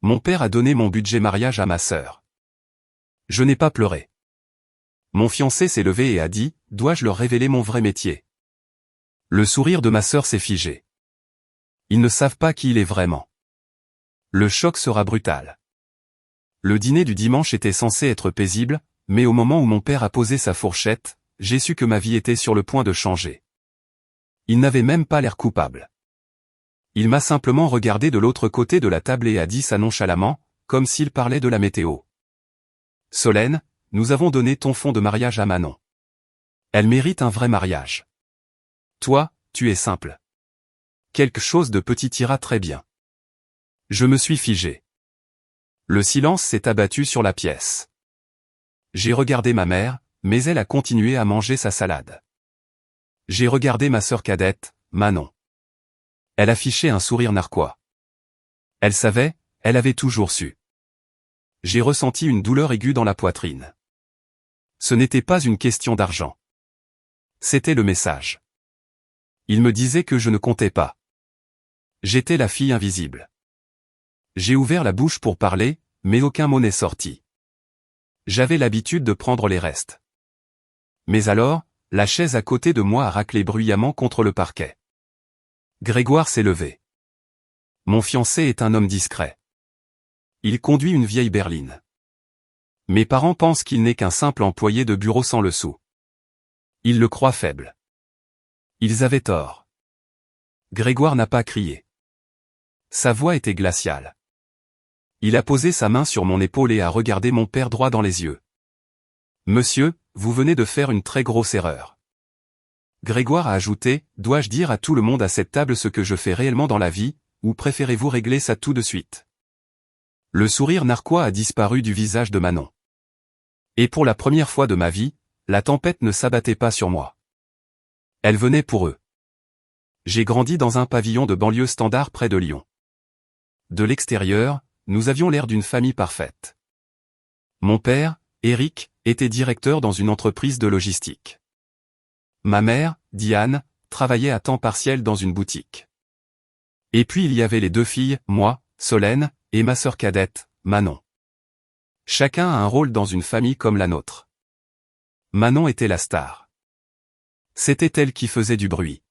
Mon père a donné mon budget mariage à ma sœur. Je n'ai pas pleuré. Mon fiancé s'est levé et a dit, dois-je leur révéler mon vrai métier? Le sourire de ma sœur s'est figé. Ils ne savent pas qui il est vraiment. Le choc sera brutal. Le dîner du dimanche était censé être paisible, mais au moment où mon père a posé sa fourchette, j'ai su que ma vie était sur le point de changer. Il n'avait même pas l'air coupable. Il m'a simplement regardé de l'autre côté de la table et a dit ça nonchalamment, comme s'il parlait de la météo. Solène, nous avons donné ton fonds de mariage à Manon. Elle mérite un vrai mariage. Toi, tu es simple. Quelque chose de petit ira très bien. Je me suis figé. Le silence s'est abattu sur la pièce. J'ai regardé ma mère, mais elle a continué à manger sa salade. J'ai regardé ma sœur cadette, Manon. Elle affichait un sourire narquois. Elle savait, elle avait toujours su. J'ai ressenti une douleur aiguë dans la poitrine. Ce n'était pas une question d'argent. C'était le message. Il me disait que je ne comptais pas. J'étais la fille invisible. J'ai ouvert la bouche pour parler, mais aucun mot n'est sorti. J'avais l'habitude de prendre les restes. Mais alors, la chaise à côté de moi a raclé bruyamment contre le parquet. Grégoire s'est levé. Mon fiancé est un homme discret. Il conduit une vieille berline. Mes parents pensent qu'il n'est qu'un simple employé de bureau sans le sou. Ils le croient faible. Ils avaient tort. Grégoire n'a pas crié. Sa voix était glaciale. Il a posé sa main sur mon épaule et a regardé mon père droit dans les yeux. Monsieur, vous venez de faire une très grosse erreur. Grégoire a ajouté, dois-je dire à tout le monde à cette table ce que je fais réellement dans la vie, ou préférez-vous régler ça tout de suite? Le sourire narquois a disparu du visage de Manon. Et pour la première fois de ma vie, la tempête ne s'abattait pas sur moi. Elle venait pour eux. J'ai grandi dans un pavillon de banlieue standard près de Lyon. De l'extérieur, nous avions l'air d'une famille parfaite. Mon père, Éric, était directeur dans une entreprise de logistique. Ma mère, Diane, travaillait à temps partiel dans une boutique. Et puis il y avait les deux filles, moi, Solène, et ma sœur cadette, Manon. Chacun a un rôle dans une famille comme la nôtre. Manon était la star. C'était elle qui faisait du bruit.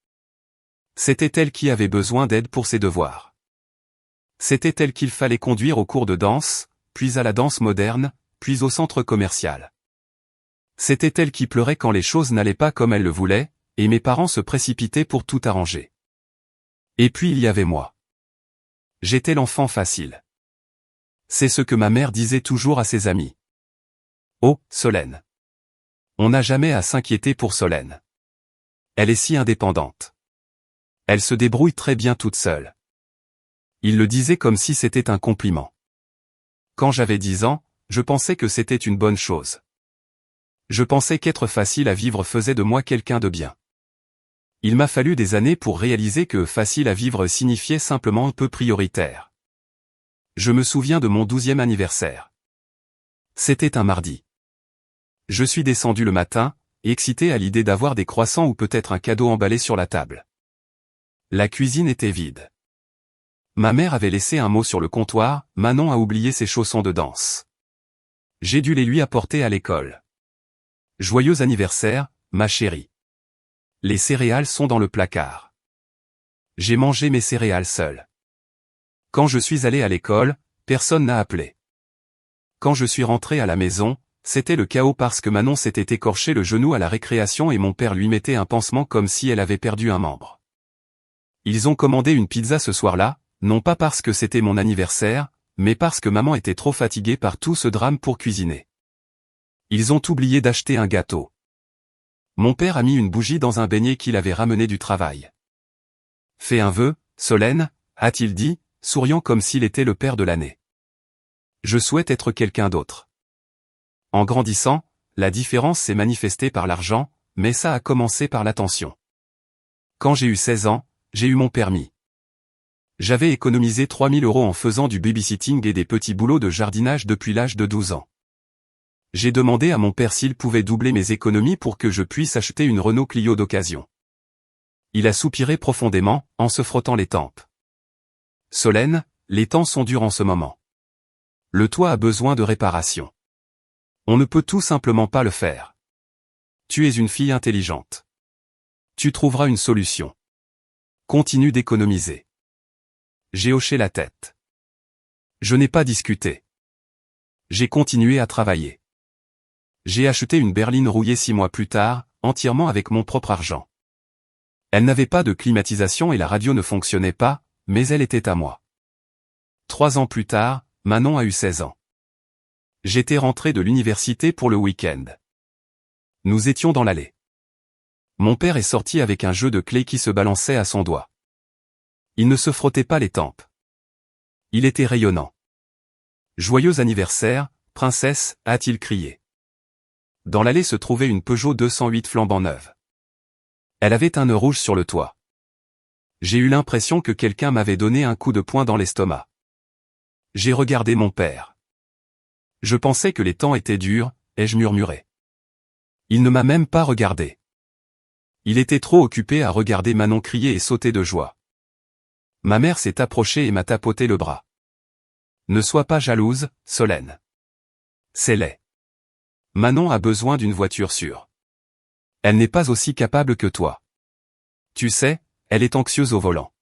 C'était elle qui avait besoin d'aide pour ses devoirs. C'était elle qu'il fallait conduire au cours de danse, puis à la danse moderne, puis au centre commercial. C'était elle qui pleurait quand les choses n'allaient pas comme elle le voulait, et mes parents se précipitaient pour tout arranger. Et puis il y avait moi. J'étais l'enfant facile. C'est ce que ma mère disait toujours à ses amis. Oh, Solène. On n'a jamais à s'inquiéter pour Solène. Elle est si indépendante. Elle se débrouille très bien toute seule. Il le disait comme si c'était un compliment. Quand j'avais 10 ans, je pensais que c'était une bonne chose. Je pensais qu'être facile à vivre faisait de moi quelqu'un de bien. Il m'a fallu des années pour réaliser que facile à vivre signifiait simplement un peu prioritaire. Je me souviens de mon 12e anniversaire. C'était un mardi. Je suis descendu le matin, excité à l'idée d'avoir des croissants ou peut-être un cadeau emballé sur la table. La cuisine était vide. Ma mère avait laissé un mot sur le comptoir, Manon a oublié ses chaussons de danse. J'ai dû les lui apporter à l'école. Joyeux anniversaire, ma chérie. Les céréales sont dans le placard. J'ai mangé mes céréales seul. Quand je suis allé à l'école, personne n'a appelé. Quand je suis rentré à la maison, c'était le chaos parce que Manon s'était écorché le genou à la récréation et mon père lui mettait un pansement comme si elle avait perdu un membre. Ils ont commandé une pizza ce soir-là, non pas parce que c'était mon anniversaire, mais parce que maman était trop fatiguée par tout ce drame pour cuisiner. Ils ont oublié d'acheter un gâteau. Mon père a mis une bougie dans un beignet qu'il avait ramené du travail. Fais un vœu, Solène, a-t-il dit, souriant comme s'il était le père de l'année. Je souhaite être quelqu'un d'autre. En grandissant, la différence s'est manifestée par l'argent, mais ça a commencé par l'attention. Quand j'ai eu 16 ans, j'ai eu mon permis. J'avais économisé 3 000 € en faisant du babysitting et des petits boulots de jardinage depuis l'âge de 12 ans. J'ai demandé à mon père s'il pouvait doubler mes économies pour que je puisse acheter une Renault Clio d'occasion. Il a soupiré profondément, en se frottant les tempes. Solène, les temps sont durs en ce moment. Le toit a besoin de réparation. On ne peut tout simplement pas le faire. Tu es une fille intelligente. Tu trouveras une solution. Continue d'économiser. J'ai hoché la tête. Je n'ai pas discuté. J'ai continué à travailler. J'ai acheté une berline rouillée 6 mois plus tard, entièrement avec mon propre argent. Elle n'avait pas de climatisation et la radio ne fonctionnait pas, mais elle était à moi. 3 ans plus tard, Manon a eu 16 ans. J'étais rentré de l'université pour le week-end. Nous étions dans l'allée. Mon père est sorti avec un jeu de clés qui se balançait à son doigt. Il ne se frottait pas les tempes. Il était rayonnant. « Joyeux anniversaire, princesse » a-t-il crié. Dans l'allée se trouvait une Peugeot 208 flambant neuve. Elle avait un nœud rouge sur le toit. J'ai eu l'impression que quelqu'un m'avait donné un coup de poing dans l'estomac. J'ai regardé mon père. Je pensais que les temps étaient durs, ai-je murmuré. Il ne m'a même pas regardé. Il était trop occupé à regarder Manon crier et sauter de joie. Ma mère s'est approchée et m'a tapoté le bras. Ne sois pas jalouse, Solène. C'est laid. Manon a besoin d'une voiture sûre. Elle n'est pas aussi capable que toi. Tu sais, elle est anxieuse au volant.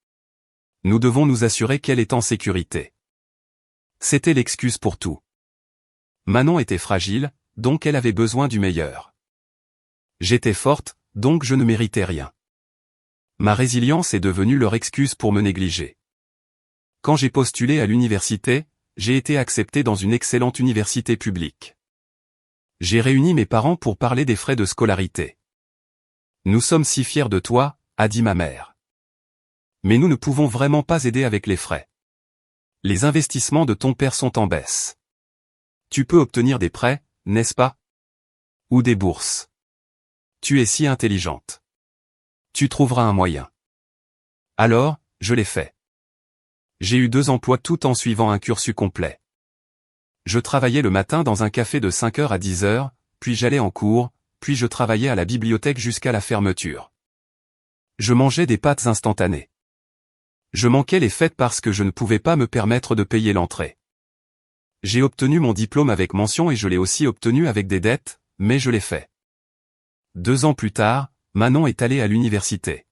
Nous devons nous assurer qu'elle est en sécurité. C'était l'excuse pour tout. Manon était fragile, donc elle avait besoin du meilleur. J'étais forte, donc je ne méritais rien. Ma résilience est devenue leur excuse pour me négliger. Quand j'ai postulé à l'université, j'ai été accepté dans une excellente université publique. J'ai réuni mes parents pour parler des frais de scolarité. Nous sommes si fiers de toi, a dit ma mère. Mais nous ne pouvons vraiment pas aider avec les frais. Les investissements de ton père sont en baisse. Tu peux obtenir des prêts, n'est-ce pas? Ou des bourses. Tu es si intelligente. Tu trouveras un moyen. Alors, je l'ai fait. J'ai eu 2 emplois tout en suivant un cursus complet. Je travaillais le matin dans un café de 5 heures à 10 heures, puis j'allais en cours, puis je travaillais à la bibliothèque jusqu'à la fermeture. Je mangeais des pâtes instantanées. Je manquais les fêtes parce que je ne pouvais pas me permettre de payer l'entrée. J'ai obtenu mon diplôme avec mention et je l'ai aussi obtenu avec des dettes, mais je l'ai fait. 2 ans plus tard, Manon est allée à l'université.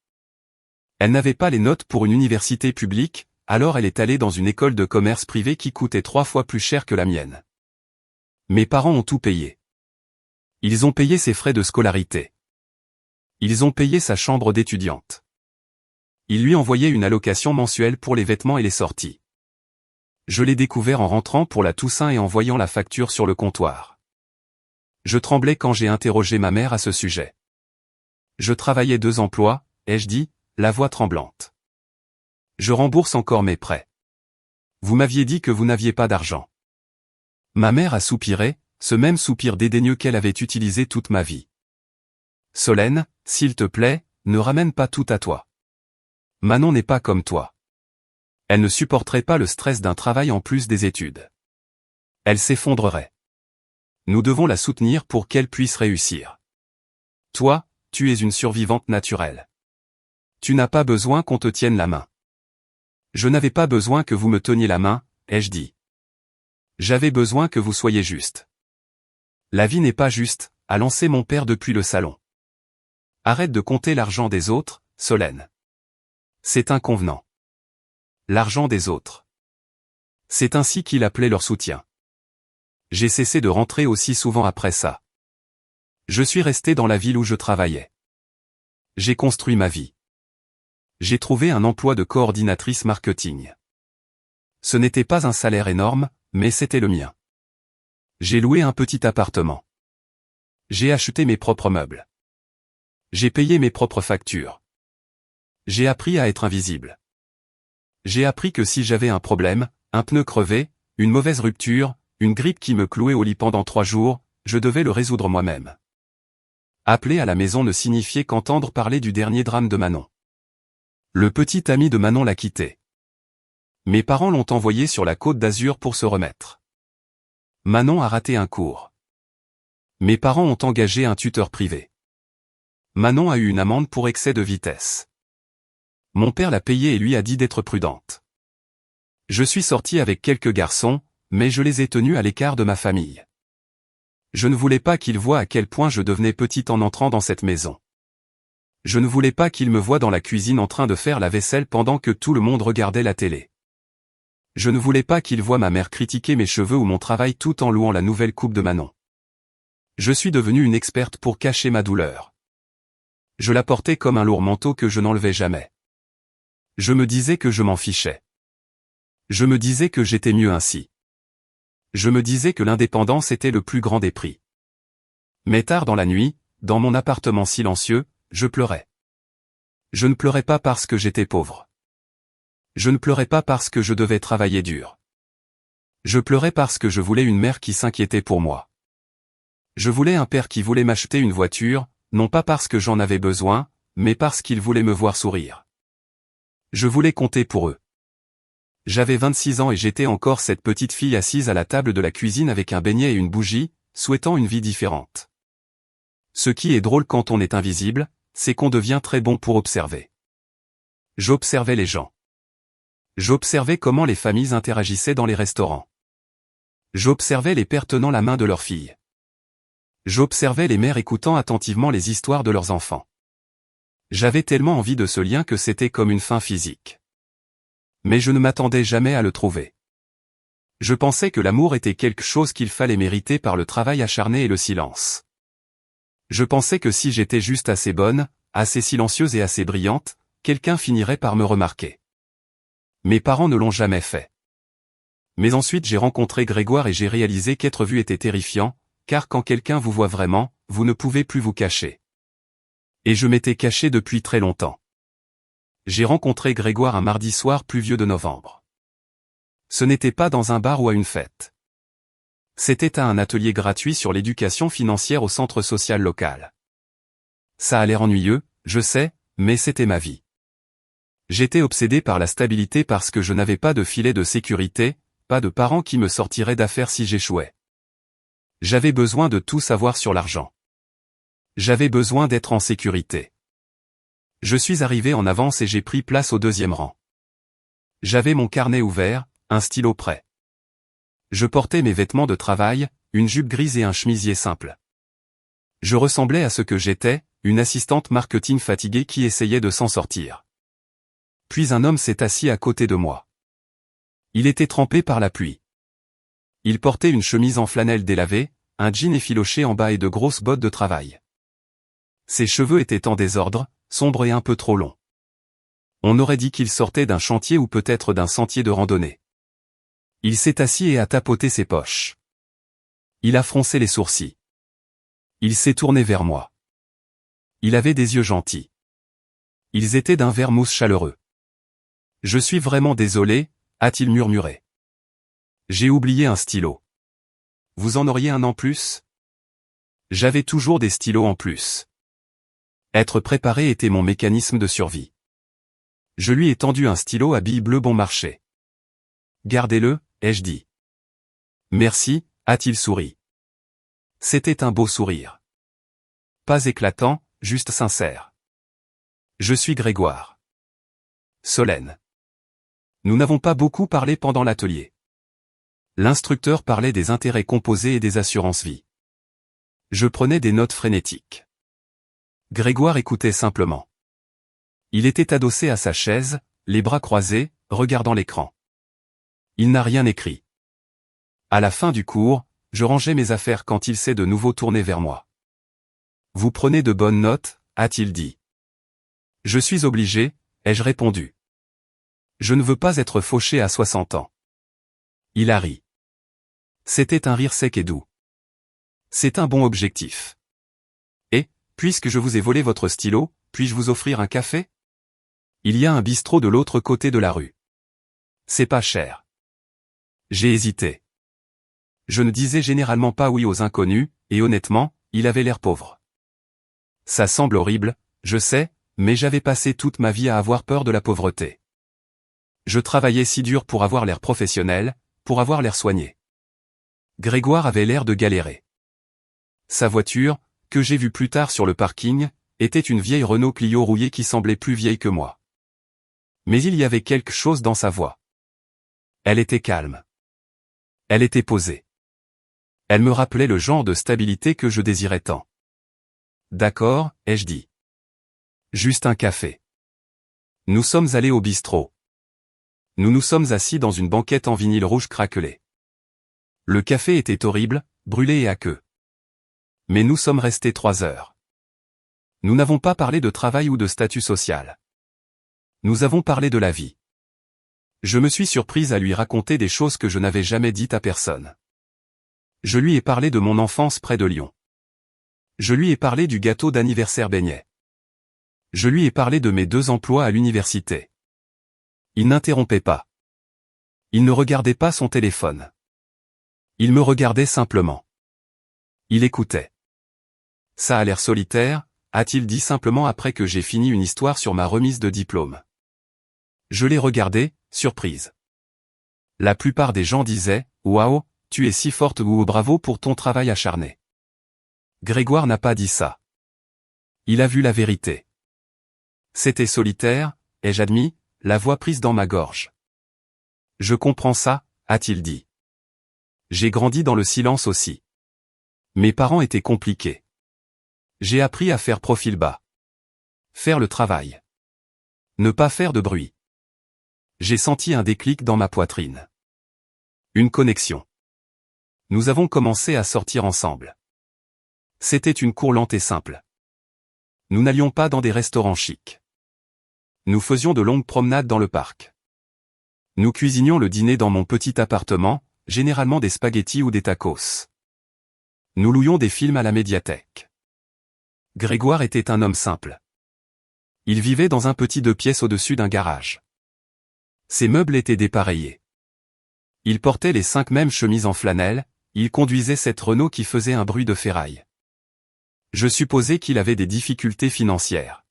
Elle n'avait pas les notes pour une université publique, alors elle est allée dans une école de commerce privée qui coûtait 3 fois plus cher que la mienne. Mes parents ont tout payé. Ils ont payé ses frais de scolarité. Ils ont payé sa chambre d'étudiante. Ils lui envoyaient une allocation mensuelle pour les vêtements et les sorties. Je l'ai découvert en rentrant pour la Toussaint et en voyant la facture sur le comptoir. Je tremblais quand j'ai interrogé ma mère à ce sujet. Je travaillais 2 emplois, ai-je dit, la voix tremblante. Je rembourse encore mes prêts. Vous m'aviez dit que vous n'aviez pas d'argent. Ma mère a soupiré, ce même soupir dédaigneux qu'elle avait utilisé toute ma vie. Solène, s'il te plaît, ne ramène pas tout à toi. Manon n'est pas comme toi. Elle ne supporterait pas le stress d'un travail en plus des études. Elle s'effondrerait. Nous devons la soutenir pour qu'elle puisse réussir. Toi, tu es une survivante naturelle. Tu n'as pas besoin qu'on te tienne la main. Je n'avais pas besoin que vous me teniez la main, ai-je dit. J'avais besoin que vous soyez juste. La vie n'est pas juste, a lancé mon père depuis le salon. Arrête de compter l'argent des autres, Solène. C'est inconvenant. L'argent des autres. C'est ainsi qu'il appelait leur soutien. J'ai cessé de rentrer aussi souvent après ça. Je suis resté dans la ville où je travaillais. J'ai construit ma vie. J'ai trouvé un emploi de coordinatrice marketing. Ce n'était pas un salaire énorme, mais c'était le mien. J'ai loué un petit appartement. J'ai acheté mes propres meubles. J'ai payé mes propres factures. J'ai appris à être invisible. J'ai appris que si j'avais un problème, un pneu crevé, une mauvaise rupture, une grippe qui me clouait au lit pendant 3 jours, je devais le résoudre moi-même. Appeler à la maison ne signifiait qu'entendre parler du dernier drame de Manon. Le petit ami de Manon l'a quitté. Mes parents l'ont envoyé sur la Côte d'Azur pour se remettre. Manon a raté un cours. Mes parents ont engagé un tuteur privé. Manon a eu une amende pour excès de vitesse. Mon père l'a payé et lui a dit d'être prudente. Je suis sorti avec quelques garçons, mais je les ai tenus à l'écart de ma famille. Je ne voulais pas qu'ils voient à quel point je devenais petite en entrant dans cette maison. Je ne voulais pas qu'ils me voient dans la cuisine en train de faire la vaisselle pendant que tout le monde regardait la télé. Je ne voulais pas qu'ils voient ma mère critiquer mes cheveux ou mon travail tout en louant la nouvelle coupe de Manon. Je suis devenue une experte pour cacher ma douleur. Je la portais comme un lourd manteau que je n'enlevais jamais. Je me disais que je m'en fichais. Je me disais que j'étais mieux ainsi. Je me disais que l'indépendance était le plus grand des prix. Mais tard dans la nuit, dans mon appartement silencieux, je pleurais. Je ne pleurais pas parce que j'étais pauvre. Je ne pleurais pas parce que je devais travailler dur. Je pleurais parce que je voulais une mère qui s'inquiétait pour moi. Je voulais un père qui voulait m'acheter une voiture, non pas parce que j'en avais besoin, mais parce qu'il voulait me voir sourire. Je voulais compter pour eux. J'avais 26 ans et j'étais encore cette petite fille assise à la table de la cuisine avec un beignet et une bougie, souhaitant une vie différente. Ce qui est drôle quand on est invisible, c'est qu'on devient très bon pour observer. J'observais les gens. J'observais comment les familles interagissaient dans les restaurants. J'observais les pères tenant la main de leurs filles. J'observais les mères écoutant attentivement les histoires de leurs enfants. J'avais tellement envie de ce lien que c'était comme une fin physique. Mais je ne m'attendais jamais à le trouver. Je pensais que l'amour était quelque chose qu'il fallait mériter par le travail acharné et le silence. Je pensais que si j'étais juste assez bonne, assez silencieuse et assez brillante, quelqu'un finirait par me remarquer. Mes parents ne l'ont jamais fait. Mais ensuite j'ai rencontré Grégoire et j'ai réalisé qu'être vu était terrifiant, car quand quelqu'un vous voit vraiment, vous ne pouvez plus vous cacher. Et je m'étais caché depuis très longtemps. J'ai rencontré Grégoire un mardi soir pluvieux de novembre. Ce n'était pas dans un bar ou à une fête. C'était à un atelier gratuit sur l'éducation financière au centre social local. Ça a l'air ennuyeux, je sais, mais c'était ma vie. J'étais obsédé par la stabilité parce que je n'avais pas de filet de sécurité, pas de parents qui me sortiraient d'affaires si j'échouais. J'avais besoin de tout savoir sur l'argent. J'avais besoin d'être en sécurité. Je suis arrivé en avance et j'ai pris place au deuxième rang. J'avais mon carnet ouvert, un stylo prêt. Je portais mes vêtements de travail, une jupe grise et un chemisier simple. Je ressemblais à ce que j'étais, une assistante marketing fatiguée qui essayait de s'en sortir. Puis un homme s'est assis à côté de moi. Il était trempé par la pluie. Il portait une chemise en flanelle délavée, un jean effiloché en bas et de grosses bottes de travail. Ses cheveux étaient en désordre, sombres et un peu trop longs. On aurait dit qu'il sortait d'un chantier ou peut-être d'un sentier de randonnée. Il s'est assis et a tapoté ses poches. Il a froncé les sourcils. Il s'est tourné vers moi. Il avait des yeux gentils. Ils étaient d'un vert mousse chaleureux. « Je suis vraiment désolé », a-t-il murmuré. « J'ai oublié un stylo. Vous en auriez un en plus ? » J'avais toujours des stylos en plus. Être préparé était mon mécanisme de survie. Je lui ai tendu un stylo à billes bleues bon marché. « Gardez-le », ai-je dit. « Merci », a-t-il souri. C'était un beau sourire. Pas éclatant, juste sincère. Je suis Grégoire. Solène. Nous n'avons pas beaucoup parlé pendant l'atelier. L'instructeur parlait des intérêts composés et des assurances vie. Je prenais des notes frénétiques. Grégoire écoutait simplement. Il était adossé à sa chaise, les bras croisés, regardant l'écran. Il n'a rien écrit. À la fin du cours, je rangeais mes affaires quand il s'est de nouveau tourné vers moi. « Vous prenez de bonnes notes ?» a-t-il dit. « Je suis obligé », ai-je répondu. « Je ne veux pas être fauché à 60 ans. » Il a ri. C'était un rire sec et doux. C'est un bon objectif. Et, puisque je vous ai volé votre stylo, puis-je vous offrir un café ? Il y a un bistrot de l'autre côté de la rue. C'est pas cher. J'ai hésité. Je ne disais généralement pas oui aux inconnus, et honnêtement, il avait l'air pauvre. Ça semble horrible, je sais, mais j'avais passé toute ma vie à avoir peur de la pauvreté. Je travaillais si dur pour avoir l'air professionnel, pour avoir l'air soigné. Grégoire avait l'air de galérer. Sa voiture, que j'ai vue plus tard sur le parking, était une vieille Renault Clio rouillée qui semblait plus vieille que moi. Mais il y avait quelque chose dans sa voix. Elle était calme. Elle était posée. Elle me rappelait le genre de stabilité que je désirais tant. D'accord, ai-je dit. Juste un café. Nous sommes allés au bistrot. Nous nous sommes assis dans une banquette en vinyle rouge craquelé. Le café était horrible, brûlé et aqueux. Mais nous sommes restés 3 heures. Nous n'avons pas parlé de travail ou de statut social. Nous avons parlé de la vie. Je me suis surprise à lui raconter des choses que je n'avais jamais dites à personne. Je lui ai parlé de mon enfance près de Lyon. Je lui ai parlé du gâteau d'anniversaire beignet. Je lui ai parlé de mes 2 emplois à l'université. Il n'interrompait pas. Il ne regardait pas son téléphone. Il me regardait simplement. Il écoutait. Ça a l'air solitaire, a-t-il dit simplement après que j'ai fini une histoire sur ma remise de diplôme. Je l'ai regardé, surprise. La plupart des gens disaient « Waouh, tu es si forte » ou « Bravo pour ton travail acharné ». Grégoire n'a pas dit ça. Il a vu la vérité. C'était solitaire, ai-je admis, la voix prise dans ma gorge. Je comprends ça, a-t-il dit. J'ai grandi dans le silence aussi. Mes parents étaient compliqués. J'ai appris à faire profil bas. Faire le travail. Ne pas faire de bruit. J'ai senti un déclic dans ma poitrine. Une connexion. Nous avons commencé à sortir ensemble. C'était une cour lente et simple. Nous n'allions pas dans des restaurants chics. Nous faisions de longues promenades dans le parc. Nous cuisinions le dîner dans mon petit appartement, généralement des spaghettis ou des tacos. Nous louions des films à la médiathèque. Grégoire était un homme simple. Il vivait dans un petit 2 pièces au-dessus d'un garage. Ses meubles étaient dépareillés. Il portait les 5 mêmes chemises en flanelle, il conduisait cette Renault qui faisait un bruit de ferraille. Je supposais qu'il avait des difficultés financières.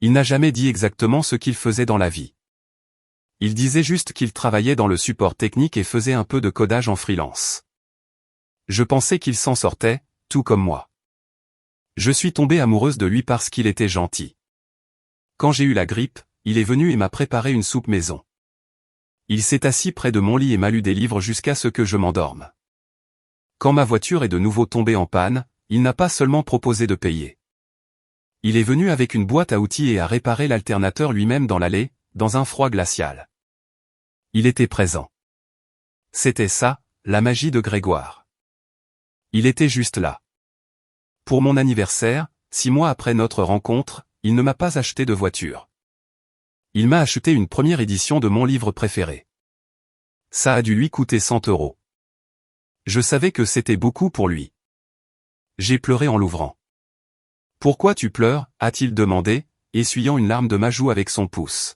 Il n'a jamais dit exactement ce qu'il faisait dans la vie. Il disait juste qu'il travaillait dans le support technique et faisait un peu de codage en freelance. Je pensais qu'il s'en sortait, tout comme moi. Je suis tombée amoureuse de lui parce qu'il était gentil. Quand j'ai eu la grippe, il est venu et m'a préparé une soupe maison. Il s'est assis près de mon lit et m'a lu des livres jusqu'à ce que je m'endorme. Quand ma voiture est de nouveau tombée en panne, il n'a pas seulement proposé de payer. Il est venu avec une boîte à outils et a réparé l'alternateur lui-même dans l'allée, dans un froid glacial. Il était présent. C'était ça, la magie de Grégoire. Il était juste là. Pour mon anniversaire, 6 mois après notre rencontre, il ne m'a pas acheté de voiture. Il m'a acheté une première édition de mon livre préféré. Ça a dû lui coûter 100 €. Je savais que c'était beaucoup pour lui. J'ai pleuré en l'ouvrant. « Pourquoi tu pleures ?» a-t-il demandé, essuyant une larme de ma joue avec son pouce.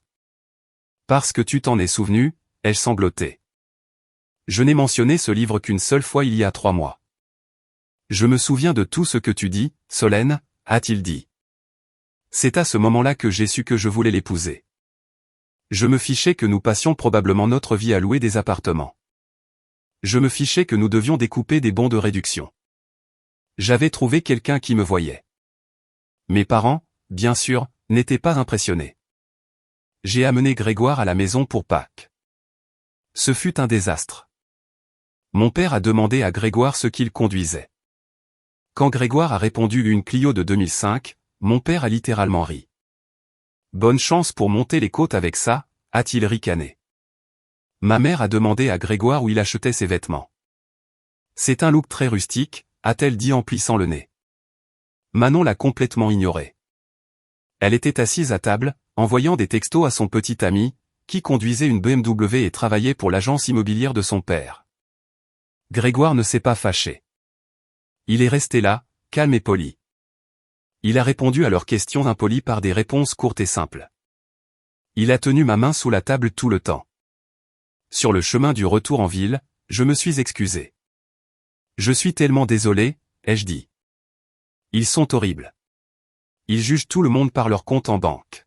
« Parce que tu t'en es souvenu », ai-je sangloté. Je n'ai mentionné ce livre qu'une seule fois il y a 3 mois. Je me souviens de tout ce que tu dis, Solène, a-t-il dit. C'est à ce moment-là que j'ai su que je voulais l'épouser. Je me fichais que nous passions probablement notre vie à louer des appartements. Je me fichais que nous devions découper des bons de réduction. J'avais trouvé quelqu'un qui me voyait. Mes parents, bien sûr, n'étaient pas impressionnés. J'ai amené Grégoire à la maison pour Pâques. Ce fut un désastre. Mon père a demandé à Grégoire ce qu'il conduisait. Quand Grégoire a répondu une Clio de 2005, mon père a littéralement ri. Bonne chance pour monter les côtes avec ça, a-t-il ricané. Ma mère a demandé à Grégoire où il achetait ses vêtements. C'est un look très rustique, a-t-elle dit en plissant le nez. Manon l'a complètement ignoré. Elle était assise à table, envoyant des textos à son petit ami, qui conduisait une BMW et travaillait pour l'agence immobilière de son père. Grégoire ne s'est pas fâché. Il est resté là, calme et poli. Il a répondu à leurs questions impolies par des réponses courtes et simples. Il a tenu ma main sous la table tout le temps. Sur le chemin du retour en ville, je me suis excusé. Je suis tellement désolé, ai-je dit. Ils sont horribles. Ils jugent tout le monde par leur compte en banque.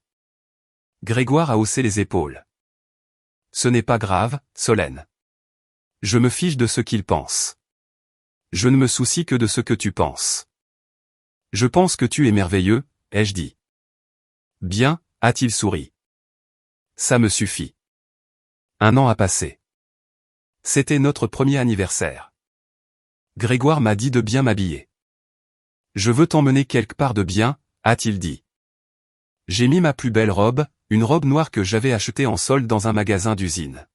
Grégoire a haussé les épaules. Ce n'est pas grave, Solène. Je me fiche de ce qu'ils pensent. Je ne me soucie que de ce que tu penses. Je pense que tu es merveilleux, ai-je dit. Bien, a-t-il souri. Ça me suffit. 1 an a passé. C'était notre premier anniversaire. Grégoire m'a dit de bien m'habiller. Je veux t'emmener quelque part de bien, a-t-il dit. J'ai mis ma plus belle robe, une robe noire que j'avais achetée en solde dans un magasin d'usine.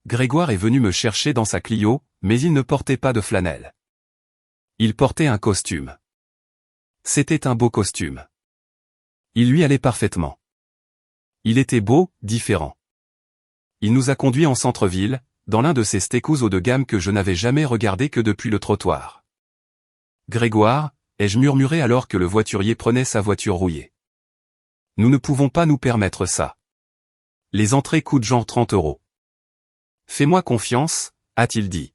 Grégoire est venu me chercher dans sa Clio, mais il ne portait pas de flanelle. Il portait un costume. C'était un beau costume. Il lui allait parfaitement. Il était beau, différent. Il nous a conduits en centre-ville, dans l'un de ces steakhouse haut de gamme que je n'avais jamais regardé que depuis le trottoir. Grégoire, ai-je murmuré alors que le voiturier prenait sa voiture rouillée. Nous ne pouvons pas nous permettre ça. Les entrées coûtent genre 30 €. Fais-moi confiance, a-t-il dit.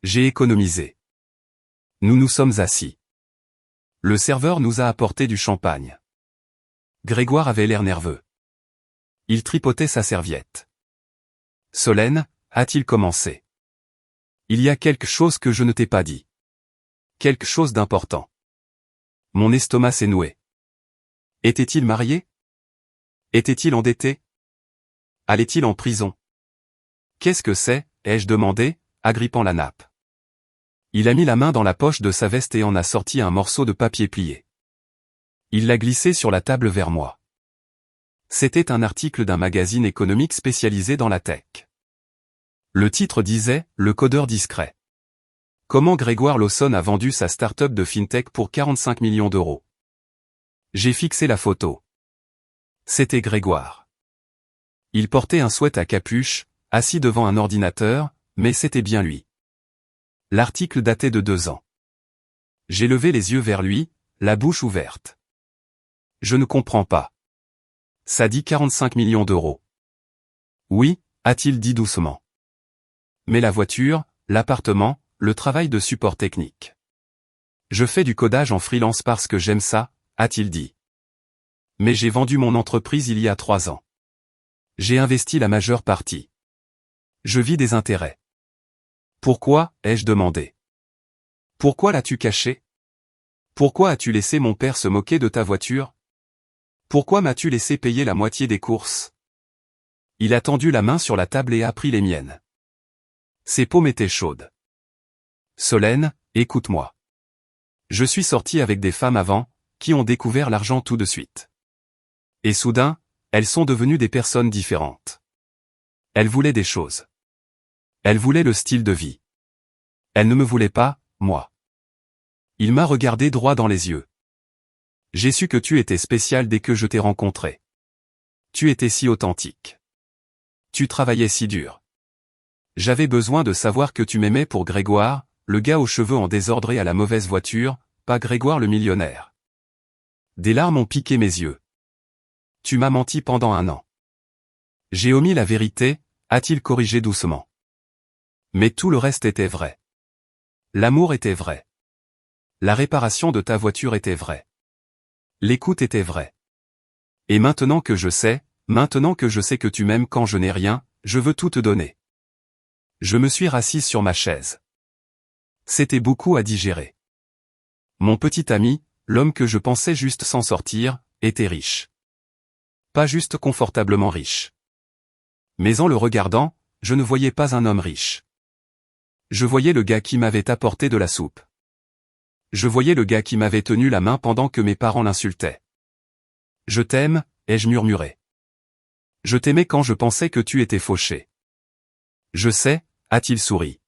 J'ai économisé. Nous nous sommes assis. Le serveur nous a apporté du champagne. Grégoire avait l'air nerveux. Il tripotait sa serviette. Solène, a-t-il commencé. Il y a quelque chose que je ne t'ai pas dit. Quelque chose d'important. Mon estomac s'est noué. Était-il marié? Était-il endetté? Allait-il en prison? Qu'est-ce que c'est, ai-je demandé, agrippant la nappe. Il a mis la main dans la poche de sa veste et en a sorti un morceau de papier plié. Il l'a glissé sur la table vers moi. C'était un article d'un magazine économique spécialisé dans la tech. Le titre disait « Le codeur discret ». Comment Grégoire Lawson a vendu sa start-up de fintech pour 45 millions d'euros. J'ai fixé la photo. C'était Grégoire. Il portait un sweat à capuche, assis devant un ordinateur, mais c'était bien lui. L'article datait de 2 ans. J'ai levé les yeux vers lui, la bouche ouverte. Je ne comprends pas. Ça dit 45 millions d'euros. Oui, a-t-il dit doucement. Mais la voiture, l'appartement, le travail de support technique. Je fais du codage en freelance parce que j'aime ça, a-t-il dit. Mais j'ai vendu mon entreprise il y a 3 ans. J'ai investi la majeure partie. Je vis des intérêts. Pourquoi, ai-je demandé. Pourquoi l'as-tu caché? Pourquoi as-tu laissé mon père se moquer de ta voiture? Pourquoi m'as-tu laissé payer la moitié des courses? Il a tendu la main sur la table et a pris les miennes. Ses paumes étaient chaudes. Solène, écoute-moi. Je suis sorti avec des femmes avant, qui ont découvert l'argent tout de suite. Et soudain, elles sont devenues des personnes différentes. Elles voulaient des choses. Elles voulaient le style de vie. Elles ne me voulaient pas, moi. Il m'a regardé droit dans les yeux. J'ai su que tu étais spécial dès que je t'ai rencontré. Tu étais si authentique. Tu travaillais si dur. J'avais besoin de savoir que tu m'aimais pour Grégoire, le gars aux cheveux en désordre et à la mauvaise voiture, pas Grégoire le millionnaire. Des larmes ont piqué mes yeux. Tu m'as menti pendant 1 an. J'ai omis la vérité, a-t-il corrigé doucement. Mais tout le reste était vrai. L'amour était vrai. La réparation de ta voiture était vraie. L'écoute était vraie. Et maintenant que je sais que tu m'aimes quand je n'ai rien, je veux tout te donner. Je me suis rassise sur ma chaise. C'était beaucoup à digérer. Mon petit ami, l'homme que je pensais juste s'en sortir, était riche. Pas juste confortablement riche. Mais en le regardant, je ne voyais pas un homme riche. Je voyais le gars qui m'avait apporté de la soupe. Je voyais le gars qui m'avait tenu la main pendant que mes parents l'insultaient. Je t'aime, ai-je murmuré. Je t'aimais quand je pensais que tu étais fauché. Je sais, a-t-il souri.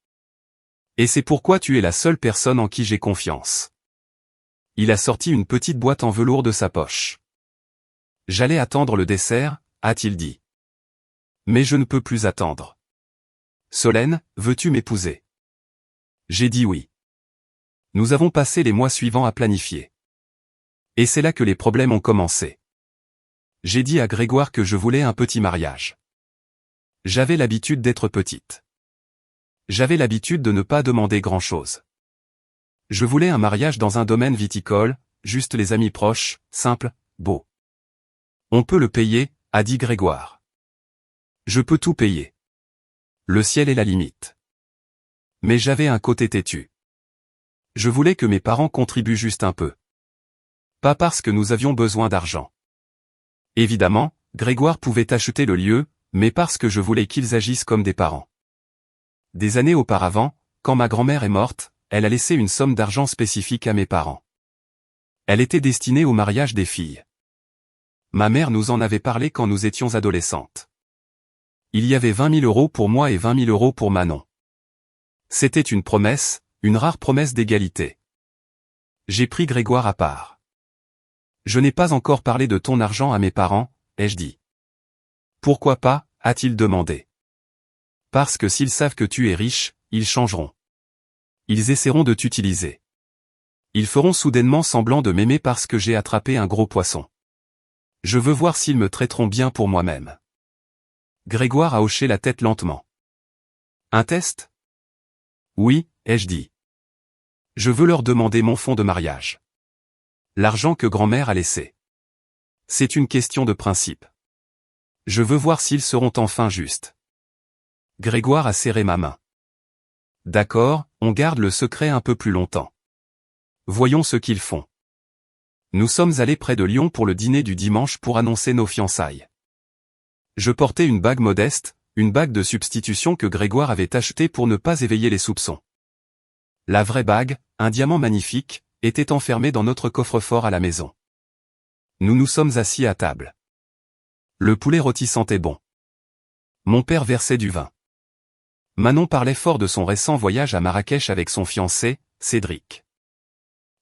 Et c'est pourquoi tu es la seule personne en qui j'ai confiance. Il a sorti une petite boîte en velours de sa poche. J'allais attendre le dessert, a-t-il dit. Mais je ne peux plus attendre. Solène, veux-tu m'épouser? J'ai dit oui. Nous avons passé les mois suivants à planifier. Et c'est là que les problèmes ont commencé. J'ai dit à Grégoire que je voulais un petit mariage. J'avais l'habitude d'être petite. J'avais l'habitude de ne pas demander grand-chose. Je voulais un mariage dans un domaine viticole, juste les amis proches, simple, beau. On peut le payer, a dit Grégoire. Je peux tout payer. Le ciel est la limite. Mais j'avais un côté têtu. Je voulais que mes parents contribuent juste un peu. Pas parce que nous avions besoin d'argent. Évidemment, Grégoire pouvait acheter le lieu, mais parce que je voulais qu'ils agissent comme des parents. Des années auparavant, quand ma grand-mère est morte, elle a laissé une somme d'argent spécifique à mes parents. Elle était destinée au mariage des filles. Ma mère nous en avait parlé quand nous étions adolescentes. Il y avait 20 000 euros pour moi et 20 000 euros pour Manon. C'était une promesse, une rare promesse d'égalité. J'ai pris Grégoire à part. Je n'ai pas encore parlé de ton argent à mes parents, ai-je dit. Pourquoi pas, a-t-il demandé. Parce que s'ils savent que tu es riche, ils changeront. Ils essaieront de t'utiliser. Ils feront soudainement semblant de m'aimer parce que j'ai attrapé un gros poisson. Je veux voir s'ils me traiteront bien pour moi-même. Grégoire a hoché la tête lentement. Un test? Oui, ai-je dit. Je veux leur demander mon fonds de mariage. L'argent que grand-mère a laissé. C'est une question de principe. Je veux voir s'ils seront enfin justes. Grégoire a serré ma main. D'accord, on garde le secret un peu plus longtemps. Voyons ce qu'ils font. Nous sommes allés près de Lyon pour le dîner du dimanche pour annoncer nos fiançailles. Je portais une bague modeste, une bague de substitution que Grégoire avait achetée pour ne pas éveiller les soupçons. La vraie bague, un diamant magnifique, était enfermée dans notre coffre-fort à la maison. Nous nous sommes assis à table. Le poulet rôti sentait bon. Mon père versait du vin. Manon parlait fort de son récent voyage à Marrakech avec son fiancé, Cédric.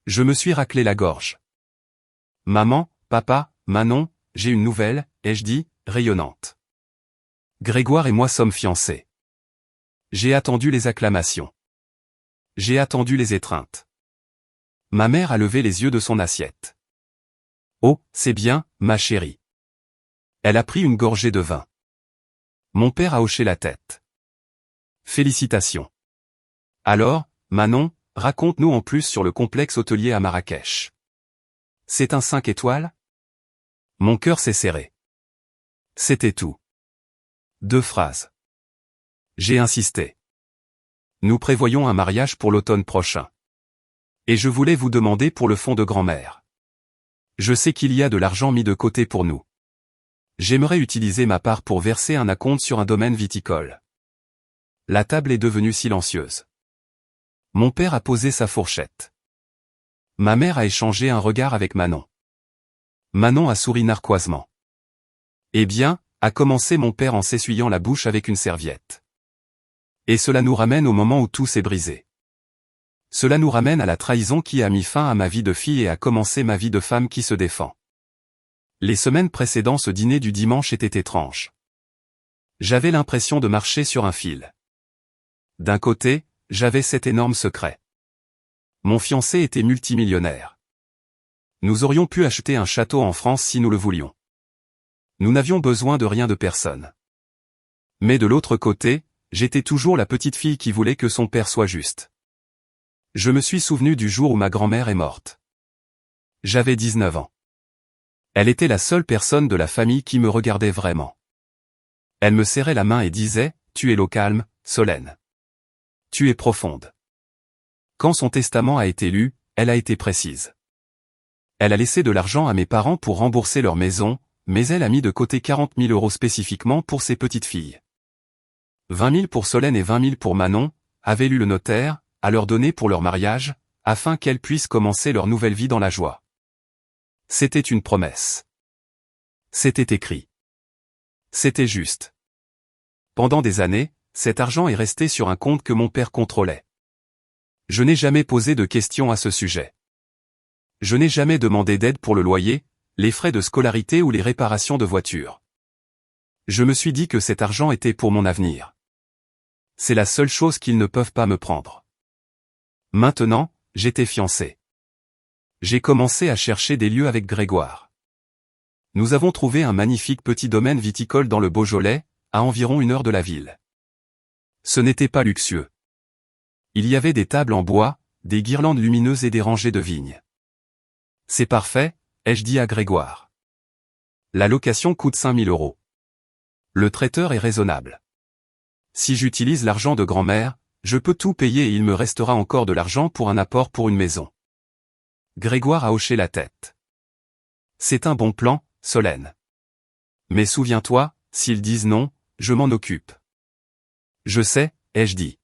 Je me suis raclé la gorge. Maman, papa, Manon, j'ai une nouvelle, ai-je dit, rayonnante. Grégoire et moi sommes fiancés. J'ai attendu les acclamations. J'ai attendu les étreintes. Ma mère a levé les yeux de son assiette. Oh, c'est bien, ma chérie. Elle a pris une gorgée de vin. Mon père a hoché la tête. Félicitations. Alors, Manon, raconte-nous en plus sur le complexe hôtelier à Marrakech. C'est un 5 étoiles? Mon cœur s'est serré. C'était tout. 2 phrases. J'ai insisté. Nous prévoyons un mariage pour l'automne prochain. Et je voulais vous demander pour le fonds de grand-mère. Je sais qu'il y a de l'argent mis de côté pour nous. J'aimerais utiliser ma part pour verser un acompte sur un domaine viticole. La table est devenue silencieuse. Mon père a posé sa fourchette. Ma mère a échangé un regard avec Manon. Manon a souri narquoisement. Eh bien, a commencé mon père en s'essuyant la bouche avec une serviette. Et cela nous ramène au moment où tout s'est brisé. Cela nous ramène à la trahison qui a mis fin à ma vie de fille et a commencé ma vie de femme qui se défend. Les semaines précédant ce dîner du dimanche étaient étranges. J'avais l'impression de marcher sur un fil. D'un côté, j'avais cet énorme secret. Mon fiancé était multimillionnaire. Nous aurions pu acheter un château en France si nous le voulions. Nous n'avions besoin de rien de personne. Mais de l'autre côté, j'étais toujours la petite fille qui voulait que son père soit juste. Je me suis souvenu du jour où ma grand-mère est morte. J'avais 19 ans. Elle était la seule personne de la famille qui me regardait vraiment. Elle me serrait la main et disait, « Tu es l'eau calme, Solène. Tu es profonde. » Quand son testament a été lu, elle a été précise. Elle a laissé de l'argent à mes parents pour rembourser leur maison, mais elle a mis de côté 40 000 euros spécifiquement pour ses petites filles. 20 000 pour Solène et 20 000 pour Manon, avait lu le notaire, à leur donner pour leur mariage, afin qu'elles puissent commencer leur nouvelle vie dans la joie. C'était une promesse. C'était écrit. C'était juste. Pendant des années, cet argent est resté sur un compte que mon père contrôlait. Je n'ai jamais posé de questions à ce sujet. Je n'ai jamais demandé d'aide pour le loyer, les frais de scolarité ou les réparations de voiture. Je me suis dit que cet argent était pour mon avenir. C'est la seule chose qu'ils ne peuvent pas me prendre. Maintenant, j'étais fiancé. J'ai commencé à chercher des lieux avec Grégoire. Nous avons trouvé un magnifique petit domaine viticole dans le Beaujolais, à environ 1 heure de la ville. Ce n'était pas luxueux. Il y avait des tables en bois, des guirlandes lumineuses et des rangées de vignes. C'est parfait, ai-je dit à Grégoire. La location coûte 5 000 euros. Le traiteur est raisonnable. Si j'utilise l'argent de grand-mère, je peux tout payer et il me restera encore de l'argent pour un apport pour une maison. Grégoire a hoché la tête. C'est un bon plan, Solène. Mais souviens-toi, s'ils disent non, je m'en occupe. Je sais, ai-je dit.